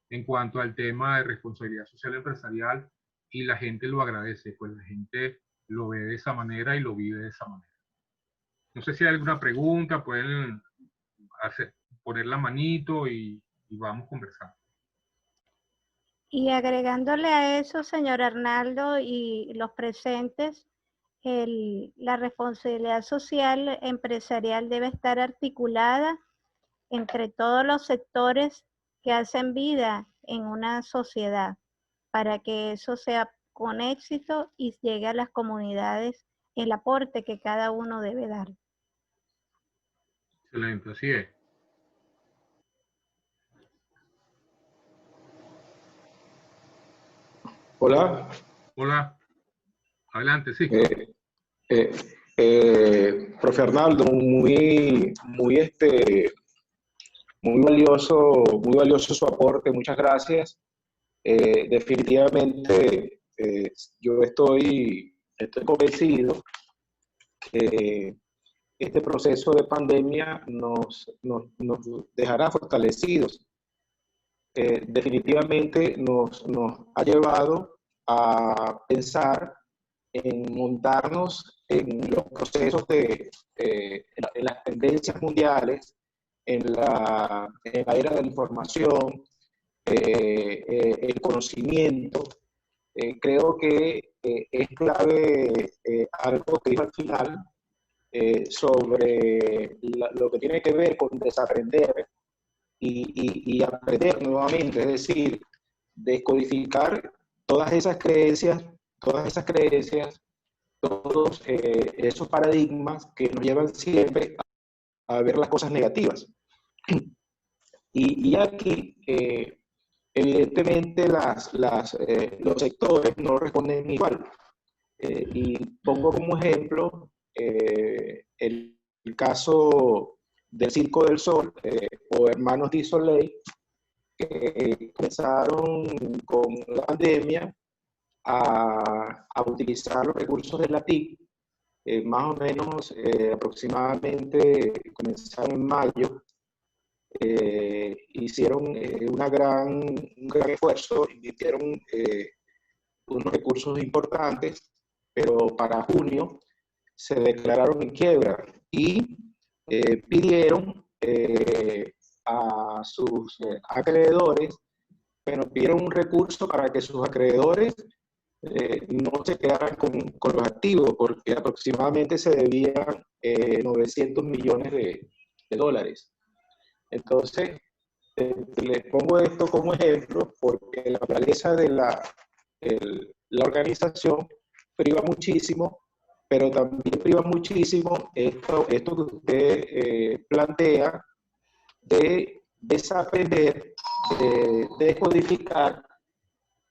en cuanto al tema de responsabilidad social empresarial y la gente lo agradece, pues la gente lo ve de esa manera y lo vive de esa manera. No sé si hay alguna pregunta, pueden poner la manito y vamos conversando. Y agregándole a eso, señor Arnaldo y los presentes, la responsabilidad social empresarial debe estar articulada entre todos los sectores que hacen vida en una sociedad para que eso sea con éxito y llegue a las comunidades el aporte que cada uno debe dar. Excelente, así es. hola. Hola, adelante, sí. Profe Arnaldo, muy valioso su aporte, muchas gracias. Definitivamente, yo estoy convencido que este proceso de pandemia nos dejará fortalecidos. Definitivamente nos ha llevado a pensar en montarnos en los procesos en las tendencias mundiales, en la era de la información, el conocimiento. Creo que es clave algo que dijo al final sobre lo que tiene que ver con desaprender y aprender nuevamente, es decir, descodificar todas esas creencias, todos esos paradigmas que nos llevan siempre a ver las cosas negativas. Y aquí, evidentemente, los sectores no responden igual. Y pongo como ejemplo el caso del Circo del Sol o Hermanos Di Soleil, que comenzaron con la pandemia a utilizar los recursos de la TIC, más o menos aproximadamente comenzaron en mayo. Hicieron un gran esfuerzo, invirtieron unos recursos importantes, pero para junio se declararon en quiebra y pidieron a sus acreedores, pidieron un recurso para que sus acreedores no se quedaran con los activos, porque aproximadamente se debían 900 millones de dólares. Entonces, les pongo esto como ejemplo porque la naturaleza de la organización priva muchísimo, pero también priva muchísimo esto que usted plantea de desaprender, de descodificar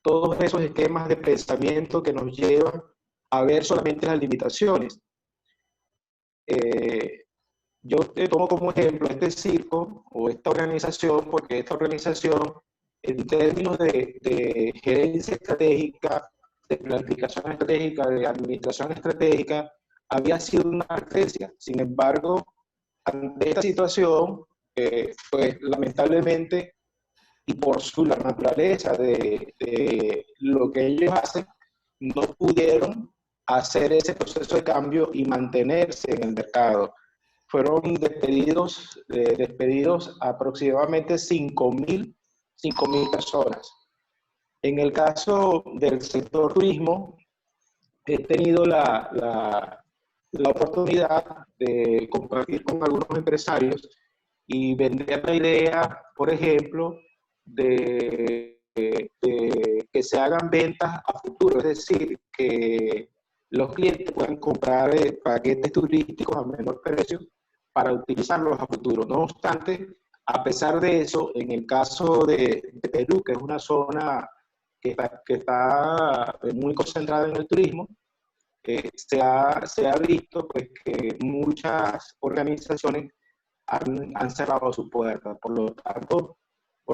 todos esos esquemas de pensamiento que nos llevan a ver solamente las limitaciones. yo te tomo como ejemplo este circo o esta organización, porque esta organización, en términos de gerencia estratégica, de planificación estratégica, de administración estratégica, había sido una referencia. Sin embargo, ante esta situación, pues lamentablemente, y por la naturaleza de lo que ellos hacen, no pudieron hacer ese proceso de cambio y mantenerse en el mercado. Fueron despedidos aproximadamente 5.000 personas. En el caso del sector turismo, he tenido la oportunidad de compartir con algunos empresarios y vender la idea, por ejemplo, de que se hagan ventas a futuro, es decir, que los clientes puedan comprar paquetes turísticos a menor precio para utilizarlos a futuro. No obstante, a pesar de eso, en el caso de Perú, que es una zona que está muy concentrada en el turismo, se ha visto pues, que muchas organizaciones han cerrado sus puertas. Por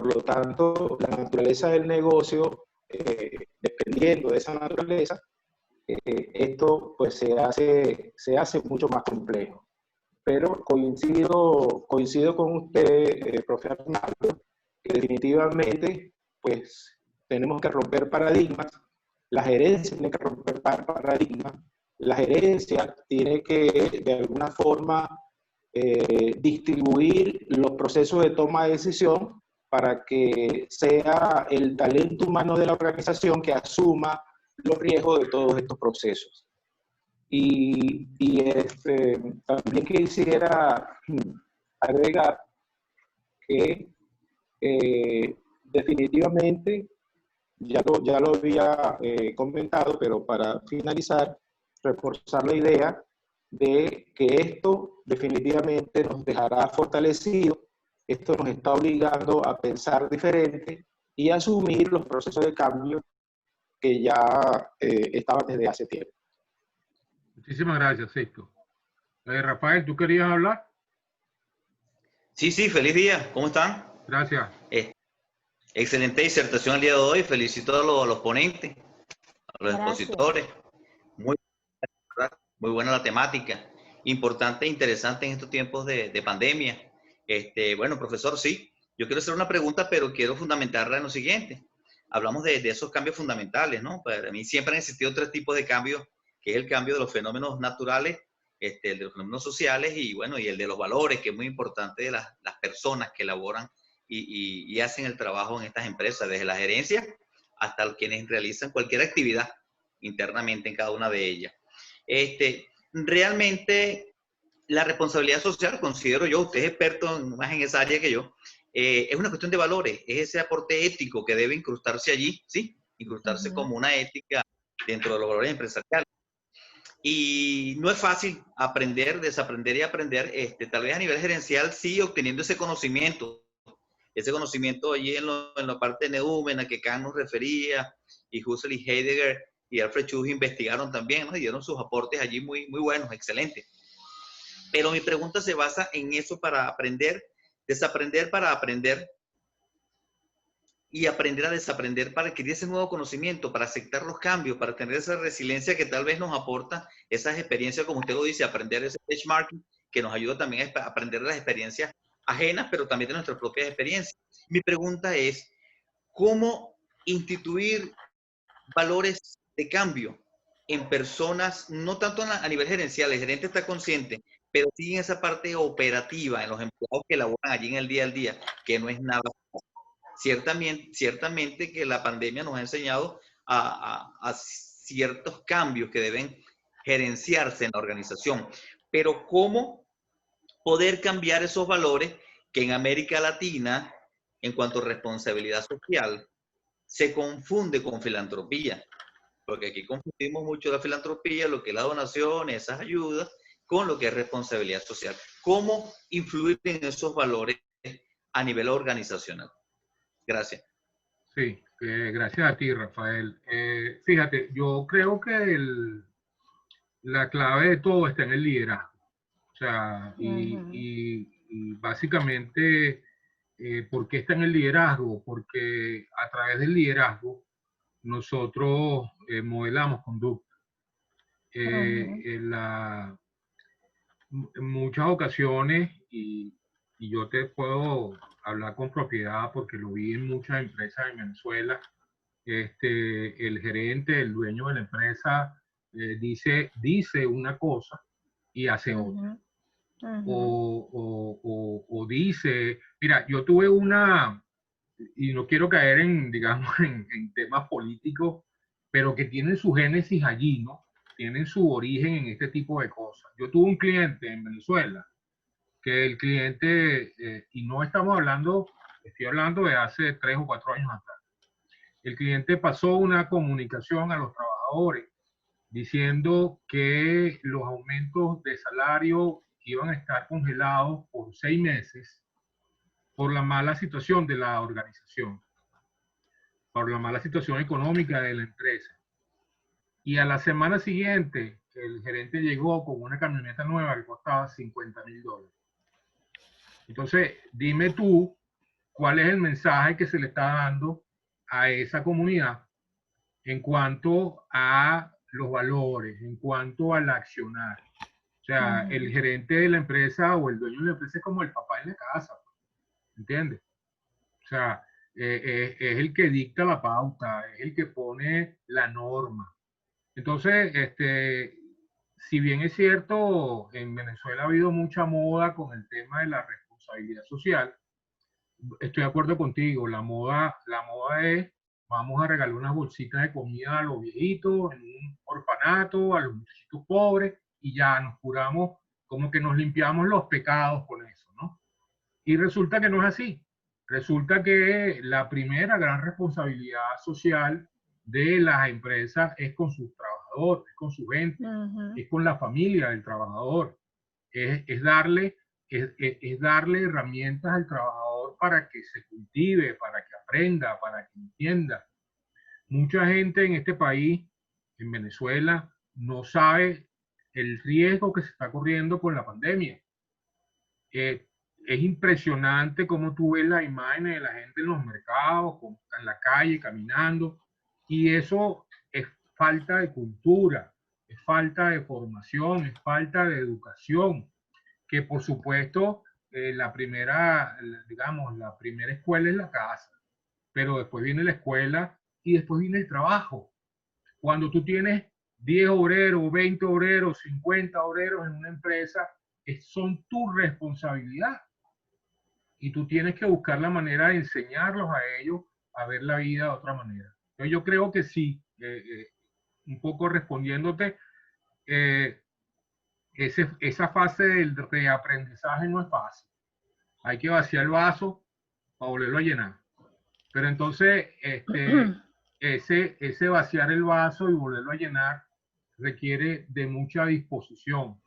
lo tanto, la naturaleza del negocio, dependiendo de esa naturaleza, esto pues se hace mucho más complejo. Pero coincido con usted, profe Arnaldo, que definitivamente pues tenemos que romper paradigmas, la gerencia tiene que romper paradigmas, la gerencia tiene que de alguna forma distribuir los procesos de toma de decisión para que sea el talento humano de la organización que asuma los riesgos de todos estos procesos. También quisiera agregar que definitivamente, ya lo había comentado, pero para finalizar, reforzar la idea de que esto definitivamente nos dejará fortalecidos, esto nos está obligando a pensar diferente y a asumir los procesos de cambio que ya estaban desde hace tiempo. Muchísimas gracias, Sixto. Rafael, ¿tú querías hablar? Sí, feliz día. ¿Cómo están? Gracias. Excelente disertación el día de hoy. Felicito a los ponentes, a los expositores. Muy buena la temática. Importante e interesante en estos tiempos de pandemia. Bueno, profesor, sí. Yo quiero hacer una pregunta, pero quiero fundamentarla en lo siguiente. Hablamos de esos cambios fundamentales, ¿no? Para mí siempre han existido tres tipos de cambios, que es el cambio de los fenómenos naturales, el de los fenómenos sociales y, bueno, y el de los valores, que es muy importante de las personas que elaboran y hacen el trabajo en estas empresas, desde la gerencia hasta quienes realizan cualquier actividad internamente en cada una de ellas. Realmente la responsabilidad social, considero yo, usted es experto más en esa área que yo, es una cuestión de valores, es ese aporte ético que debe incrustarse allí, ¿sí? Incrustarse como una ética dentro de los valores empresariales. Y no es fácil aprender, desaprender y aprender, tal vez a nivel gerencial sí, obteniendo ese conocimiento allí en la parte de Neumann, a que Kant nos refería, y Husserl y Heidegger y Alfred Schuh investigaron también, ¿no? Y dieron sus aportes allí muy buenos, excelentes. Pero mi pregunta se basa en eso para aprender, desaprender para aprender, y aprender a desaprender para adquirir ese nuevo conocimiento, para aceptar los cambios, para tener esa resiliencia que tal vez nos aporta esas experiencias, como usted lo dice, aprender ese benchmarking, que nos ayuda también a aprender de las experiencias ajenas, pero también de nuestras propias experiencias. Mi pregunta es, ¿cómo instituir valores de cambio en personas, no tanto a nivel gerencial, el gerente está consciente, pero sí en esa parte operativa, en los empleados que laboran allí en el día al día, que no es nada fácil? Ciertamente que la pandemia nos ha enseñado a ciertos cambios que deben gerenciarse en la organización, pero ¿cómo poder cambiar esos valores que en América Latina, en cuanto a responsabilidad social, se confunde con filantropía? Porque aquí confundimos mucho la filantropía, lo que es la donación, esas ayudas, con lo que es responsabilidad social. ¿Cómo influir en esos valores a nivel organizacional? Gracias. Sí, gracias a ti, Rafael. Fíjate, yo creo que la clave de todo está en el liderazgo. sea, Ujú. y básicamente, ¿por qué está en el liderazgo? Porque a través del liderazgo nosotros modelamos conducta. Ujú. En muchas ocasiones, y yo te puedo hablar con propiedad porque lo vi en muchas empresas en Venezuela, el gerente, el dueño de la empresa, dice una cosa y hace otra. Ujú. Ujú. O dice, mira, yo tuve una, y no quiero caer en, digamos, en temas políticos, pero que tienen su génesis allí, ¿no? Tienen su origen en este tipo de cosas. Yo tuve un cliente en Venezuela, que el cliente, y no estamos hablando, estoy hablando de hace 3 o 4 años atrás, el cliente pasó una comunicación a los trabajadores diciendo que los aumentos de salario iban a estar congelados por 6 meses por la mala situación de la organización, por la mala situación económica de la empresa. Y a la semana siguiente, el gerente llegó con una camioneta nueva que costaba $50,000. Entonces, dime tú, ¿cuál es el mensaje que se le está dando a esa comunidad en cuanto a los valores, en cuanto al accionar? O sea, el gerente de la empresa o el dueño de la empresa es como el papá en la casa, ¿entiendes? O sea, es el que dicta la pauta, es el que pone la norma. Entonces, si bien es cierto, en Venezuela ha habido mucha moda con el tema de la responsabilidad social, estoy de acuerdo contigo, la moda es, vamos a regalar unas bolsitas de comida a los viejitos, en un orfanato, a los muchachitos pobres, y ya nos curamos, como que nos limpiamos los pecados con eso, ¿no? Y resulta que no es así. Resulta que la primera gran responsabilidad social de las empresas es con sus trabajadores, es con su gente, Ujú. es con la familia del trabajador, es darle herramientas al trabajador para que se cultive, para que aprenda, para que entienda. Mucha gente en este país, en Venezuela, no sabe el riesgo que se está corriendo con la pandemia. Es impresionante cómo tú ves las imágenes de la gente en los mercados, en la calle, caminando, y eso es falta de cultura, es falta de formación, es falta de educación, que por supuesto digamos, la primera escuela es la casa, pero después viene la escuela y después viene el trabajo. Cuando tú tienes 10 obreros, 20 obreros, 50 obreros en una empresa, son tu responsabilidad y tú tienes que buscar la manera de enseñarlos a ellos a ver la vida de otra manera. Entonces yo creo que sí, un poco respondiéndote, eh, esa fase del reaprendizaje no es fácil. Hay que vaciar el vaso para volverlo a llenar. Pero entonces, ese vaciar el vaso y volverlo a llenar requiere de mucha disposición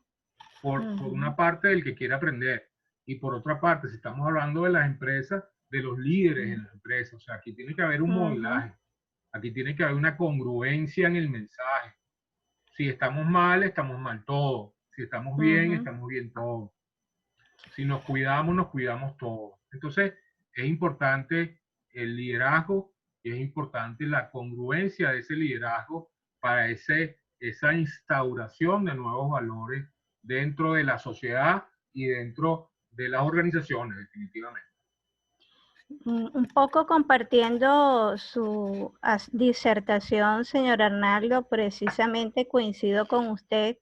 por una parte del que quiere aprender y por otra parte, si estamos hablando de las empresas, de los líderes en las empresas. O sea, aquí tiene que haber un modelaje, aquí tiene que haber una congruencia en el mensaje. Si estamos mal todos. Si estamos bien todos. Si nos cuidamos todos. Entonces, es importante el liderazgo y es importante la congruencia de ese liderazgo para esa instauración de nuevos valores dentro de la sociedad y dentro de las organizaciones, definitivamente. Un poco compartiendo su disertación, señor Arnaldo, precisamente coincido con usted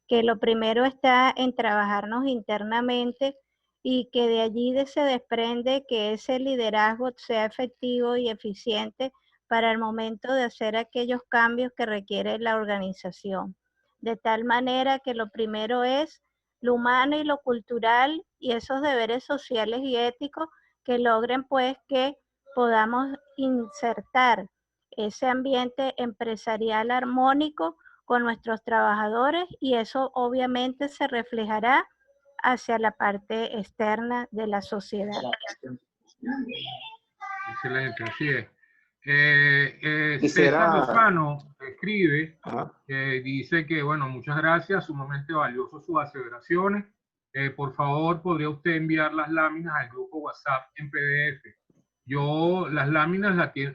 que lo primero está en trabajarnos internamente y que de allí se desprende que ese liderazgo sea efectivo y eficiente para el momento de hacer aquellos cambios que requiere la organización. De tal manera que lo primero es lo humano y lo cultural y esos deberes sociales y éticos que logren pues que podamos insertar ese ambiente empresarial armónico con nuestros trabajadores y eso obviamente se reflejará hacia la parte externa de la sociedad. Excelente, así es. Quisiera- César Lozano escribe, Ajá. dice que, bueno, muchas gracias, sumamente valioso sus aseveraciones. por favor, ¿podría usted enviar las láminas al grupo WhatsApp en PDF? Las láminas las tiene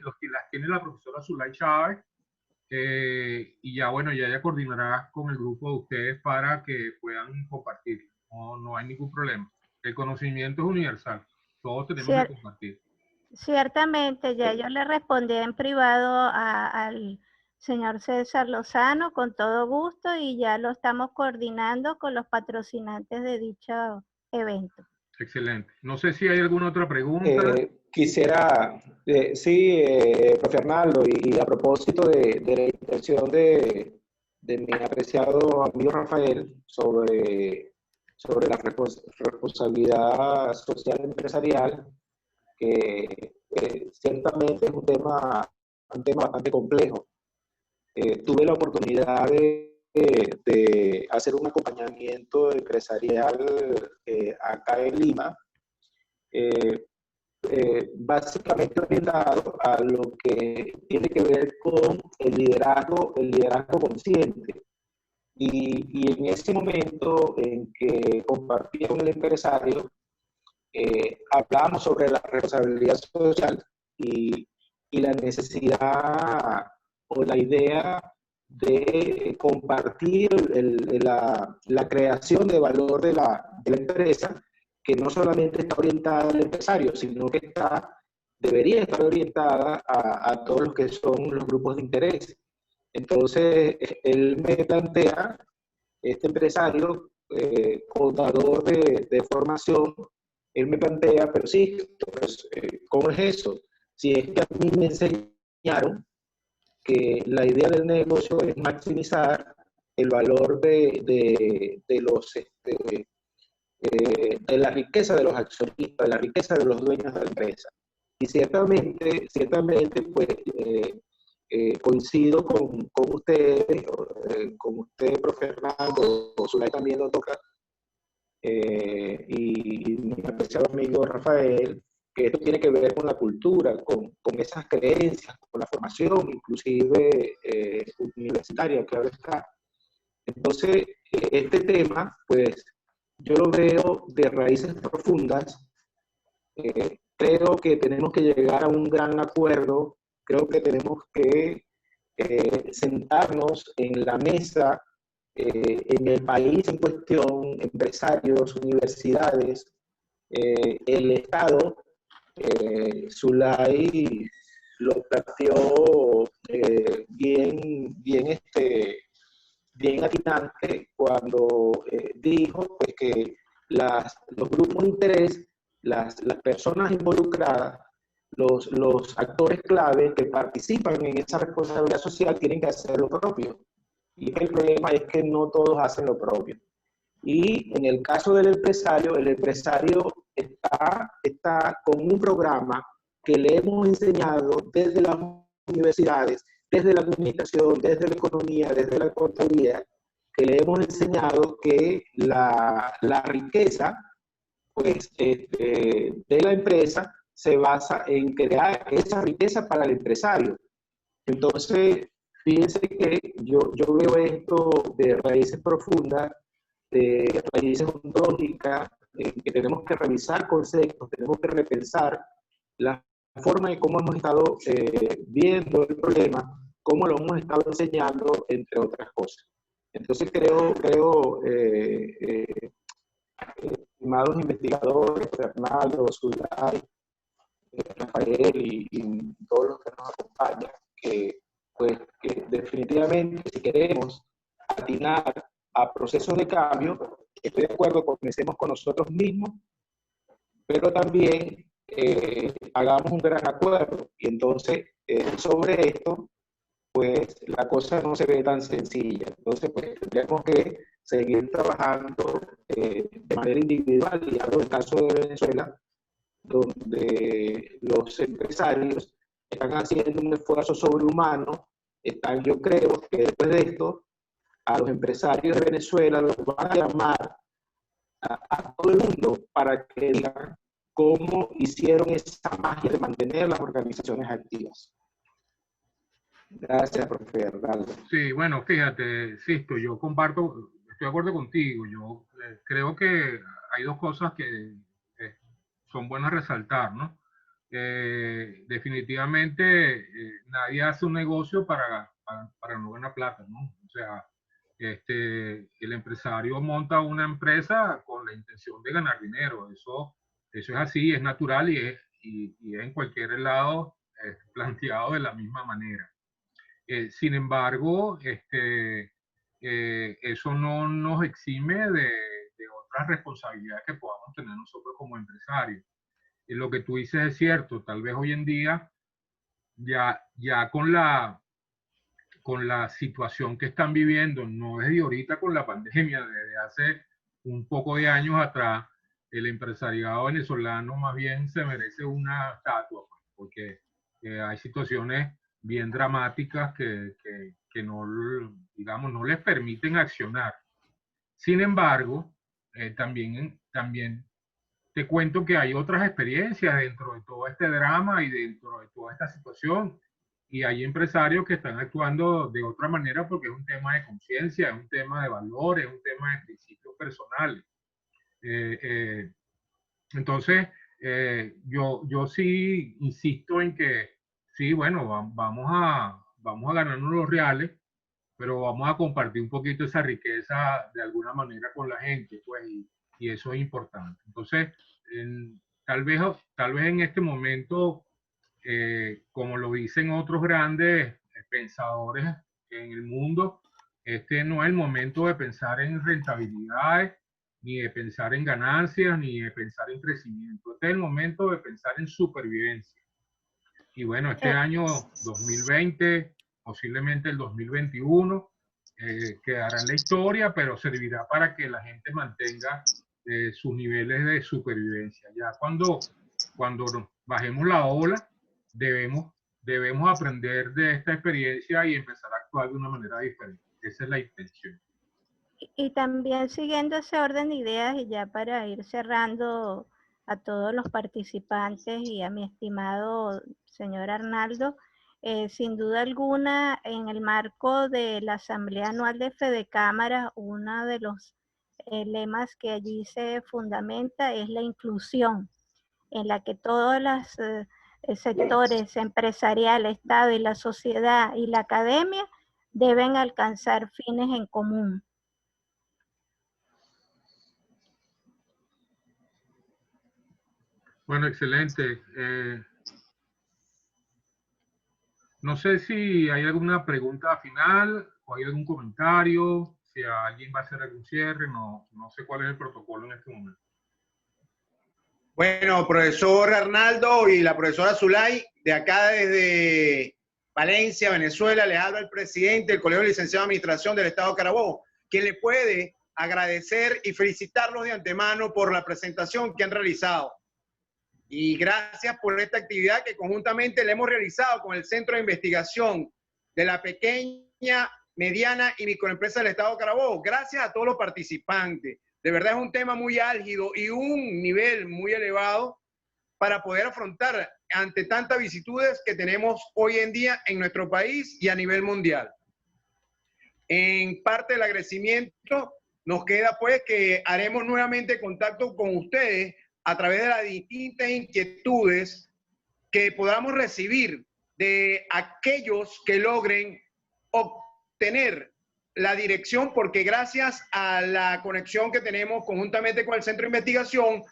la profesora Zulay Chávez, y ya, bueno, ya ella coordinará con el grupo de ustedes para que puedan compartir. No hay ningún problema. El conocimiento es universal. Todos tenemos que compartir. Ciertamente, ya yo le respondí en privado al señor César Lozano con todo gusto y ya lo estamos coordinando con los patrocinantes de dicho evento. Excelente. No sé si hay alguna otra pregunta. Quisiera, sí, profe Arnaldo, y a propósito de la intención de mi apreciado amigo Rafael sobre la responsabilidad social empresarial, que ciertamente es un tema bastante complejo. Tuve la oportunidad de hacer un acompañamiento empresarial acá en Lima, básicamente orientado a lo que tiene que ver con el liderazgo consciente. Y en ese momento en que compartí con el empresario, hablamos sobre la responsabilidad social y la necesidad o la idea de compartir la creación de valor de la empresa, que no solamente está orientada al empresario, sino que debería estar orientada a todos los que son los grupos de interés. Entonces, él me plantea, este empresario, contador de formación, él me plantea, pero sí, pues, ¿cómo es eso? Si es que a mí me enseñaron que la idea del negocio es maximizar el valor de la riqueza de los accionistas, de la riqueza de los dueños de la empresa. Y ciertamente pues, coincido con ustedes, con usted, profe Fernando, Zulay también lo toca, y mi apreciado amigo Rafael, que esto tiene que ver con la cultura, con esas creencias, con la formación, inclusive universitaria que ahora está. Entonces, este tema, pues, yo lo veo de raíces profundas. Creo que tenemos que llegar a un gran acuerdo, creo que tenemos que sentarnos en la mesa, en el país en cuestión, empresarios, universidades, el Estado. Zulay lo planteó bien atinante cuando dijo pues, que los grupos de interés, las personas involucradas, los actores clave que participan en esa responsabilidad social tienen que hacer lo propio. Y el problema es que no todos hacen lo propio. Y en el caso del empresario, el empresario está con un programa que le hemos enseñado desde las universidades, desde la administración, desde la economía, desde la contaduría, que le hemos enseñado que la riqueza pues, de la empresa se basa en crear esa riqueza para el empresario. Entonces, fíjense que yo veo esto de raíces profundas, de raíces ontológicas, que tenemos que revisar conceptos, tenemos que repensar la forma de cómo hemos estado viendo el problema, cómo lo hemos estado enseñando, entre otras cosas. Entonces creo estimados investigadores, Fernando, Zulay, Rafael y todos los que nos acompañan, que definitivamente si queremos atinar a procesos de cambio, estoy de acuerdo, comencemos con nosotros mismos, pero también hagamos un gran acuerdo. Y entonces, sobre esto, pues la cosa no se ve tan sencilla. Entonces, pues tendríamos que seguir trabajando de manera individual. Y hablo del caso de Venezuela, donde los empresarios están haciendo un esfuerzo sobrehumano. Yo creo que después de esto, a los empresarios de Venezuela los van a llamar a todo el mundo para que digan cómo hicieron esa magia de mantener las organizaciones activas. Gracias, profe Arnaldo. Sí, bueno, fíjate, Sisto, yo comparto, estoy de acuerdo contigo. Yo creo que hay dos cosas que son buenas resaltar, ¿no? Definitivamente nadie hace un negocio para no ganar plata, ¿no? O sea, el empresario monta una empresa con la intención de ganar dinero. Eso es así, es natural y es en cualquier lado planteado de la misma manera. Sin embargo, eso no nos exime de otras responsabilidades que podamos tener nosotros como empresarios. Y lo que tú dices es cierto, tal vez hoy en día, ya con la situación que están viviendo, no es de ahorita con la pandemia, desde hace un poco de años atrás, el empresariado venezolano más bien se merece una estatua, porque hay situaciones bien dramáticas que no, digamos, no les permiten accionar. Sin embargo, también te cuento que hay otras experiencias dentro de todo este drama y dentro de toda esta situación. Y hay empresarios que están actuando de otra manera porque es un tema de conciencia, es un tema de valores, es un tema de principios personales. Entonces, yo sí insisto en que sí, bueno, vamos a ganarnos los reales, pero vamos a compartir un poquito esa riqueza de alguna manera con la gente, pues, y eso es importante. Entonces, tal vez en este momento, como lo dicen otros grandes pensadores en el mundo, este no es el momento de pensar en rentabilidades, ni de pensar en ganancias, ni de pensar en crecimiento. Este es el momento de pensar en supervivencia. Y bueno, este año 2020, posiblemente el 2021, quedará en la historia, pero servirá para que la gente mantenga sus niveles de supervivencia. Ya cuando bajemos la ola, debemos aprender de esta experiencia y empezar a actuar de una manera diferente. Esa es la intención. Y también siguiendo ese orden de ideas y ya para ir cerrando a todos los participantes y a mi estimado señor Arnaldo, sin duda alguna, en el marco de la Asamblea Anual de Fedecámaras, uno de los lemas que allí se fundamenta es la inclusión, en la que todos los sectores empresariales, Estado y la sociedad y la academia deben alcanzar fines en común. Bueno, excelente. No sé si hay alguna pregunta final o hay algún comentario, si alguien va a hacer algún cierre, no sé cuál es el protocolo en este momento. Bueno, profesor Arnaldo y la profesora Zulay, de acá desde Valencia, Venezuela, les habla el presidente del Colegio de Licenciados de Administración del Estado de Carabobo, quien le puede agradecer y felicitarlos de antemano por la presentación que han realizado. Y gracias por esta actividad que conjuntamente le hemos realizado con el Centro de Investigación de la Pequeña, Mediana y Microempresa del Estado de Carabobo. Gracias a todos los participantes. De verdad es un tema muy álgido y un nivel muy elevado para poder afrontar ante tantas vicisitudes que tenemos hoy en día en nuestro país y a nivel mundial. En parte del agradecimiento nos queda pues que haremos nuevamente contacto con ustedes a través de las distintas inquietudes que podamos recibir de aquellos que logren obtener la dirección, porque gracias a la conexión que tenemos conjuntamente con el Centro de Investigación,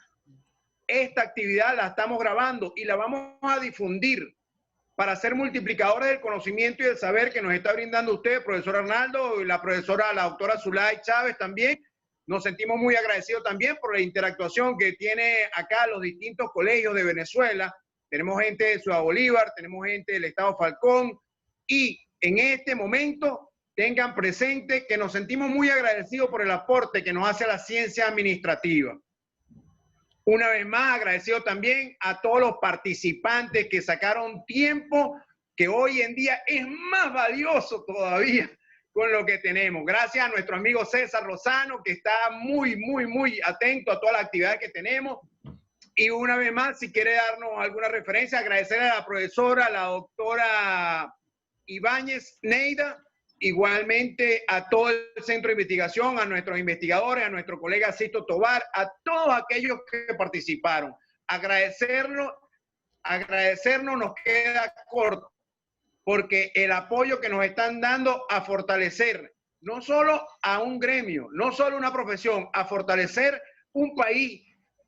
esta actividad la estamos grabando y la vamos a difundir para ser multiplicadores del conocimiento y del saber que nos está brindando usted, profesor Arnaldo, y la doctora Zulay Chávez también. Nos sentimos muy agradecidos también por la interactuación que tiene acá los distintos colegios de Venezuela. Tenemos gente de Ciudad Bolívar, tenemos gente del Estado Falcón, y en este momento tengan presente que nos sentimos muy agradecidos por el aporte que nos hace la ciencia administrativa. Una vez más, agradecido también a todos los participantes que sacaron tiempo, que hoy en día es más valioso todavía con lo que tenemos. Gracias a nuestro amigo César Lozano, que está muy atento a todas las actividades que tenemos. Y una vez más, si quiere darnos alguna referencia, agradecer a la profesora, la doctora Ibáñez Neida, igualmente a todo el centro de investigación, a nuestros investigadores, a nuestro colega Sisto Tobar, a todos aquellos que participaron. Agradecernos nos queda corto, porque el apoyo que nos están dando a fortalecer no solo a un gremio, no solo una profesión, a fortalecer un país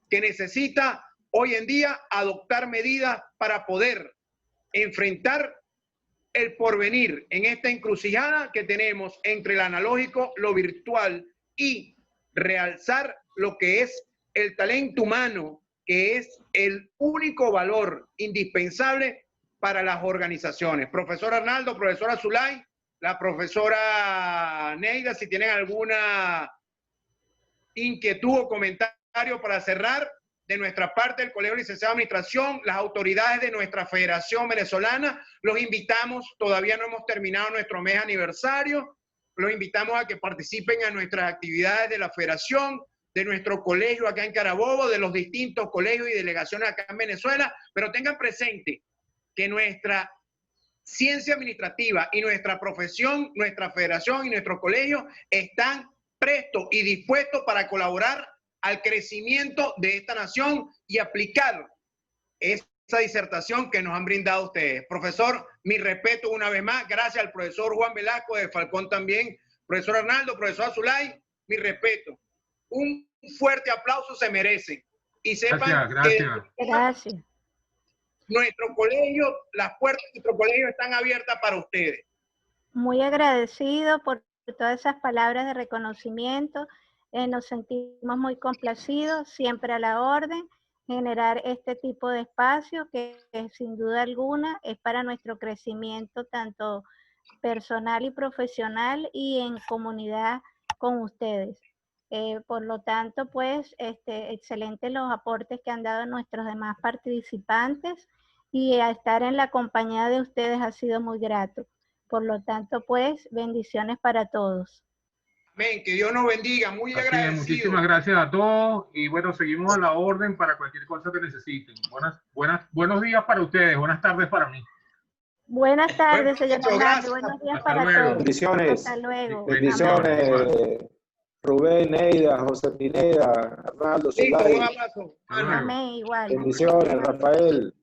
que necesita hoy en día adoptar medidas para poder enfrentar el porvenir en esta encrucijada que tenemos entre el analógico, lo virtual y realzar lo que es el talento humano, que es el único valor indispensable para las organizaciones. Profesor Arnaldo, profesora Zulay, la profesora Neida, si tienen alguna inquietud o comentario para cerrar, de nuestra parte, el Colegio de Licenciados de Administración, las autoridades de nuestra Federación Venezolana, los invitamos, todavía no hemos terminado nuestro mes aniversario, los invitamos a que participen en nuestras actividades de la Federación, de nuestro colegio acá en Carabobo, de los distintos colegios y delegaciones acá en Venezuela, pero tengan presente que nuestra ciencia administrativa y nuestra profesión, nuestra federación y nuestro colegio están prestos y dispuestos para colaborar al crecimiento de esta nación y aplicar esa disertación que nos han brindado ustedes. Profesor, mi respeto una vez más. Gracias al profesor Juan Velasco de Falcón también. Profesor Arnaldo, profesor Zulay, mi respeto. Un fuerte aplauso se merece. Y sepan Gracias. Nuestro colegio, las puertas de nuestro colegio están abiertas para ustedes. Muy agradecido por todas esas palabras de reconocimiento. Nos sentimos muy complacidos, siempre a la orden, generar este tipo de espacio que sin duda alguna es para nuestro crecimiento tanto personal y profesional y en comunidad con ustedes. Por lo tanto, pues, excelentes los aportes que han dado nuestros demás participantes y a estar en la compañía de ustedes ha sido muy grato. Por lo tanto, pues, bendiciones para todos. Amén, que Dios nos bendiga, muy agradecido. Muchísimas gracias a todos y bueno, seguimos a la orden para cualquier cosa que necesiten. Buenos días para ustedes, buenas tardes para mí. Buenas tardes, señor Arnaldo, buenos días para todos. Bendiciones. Hasta luego. Bendiciones. Rubén, Neida, José Pineda, Arnaldo, Sí, Zulay. un abrazo. Amén, igual. Bendiciones, Rafael.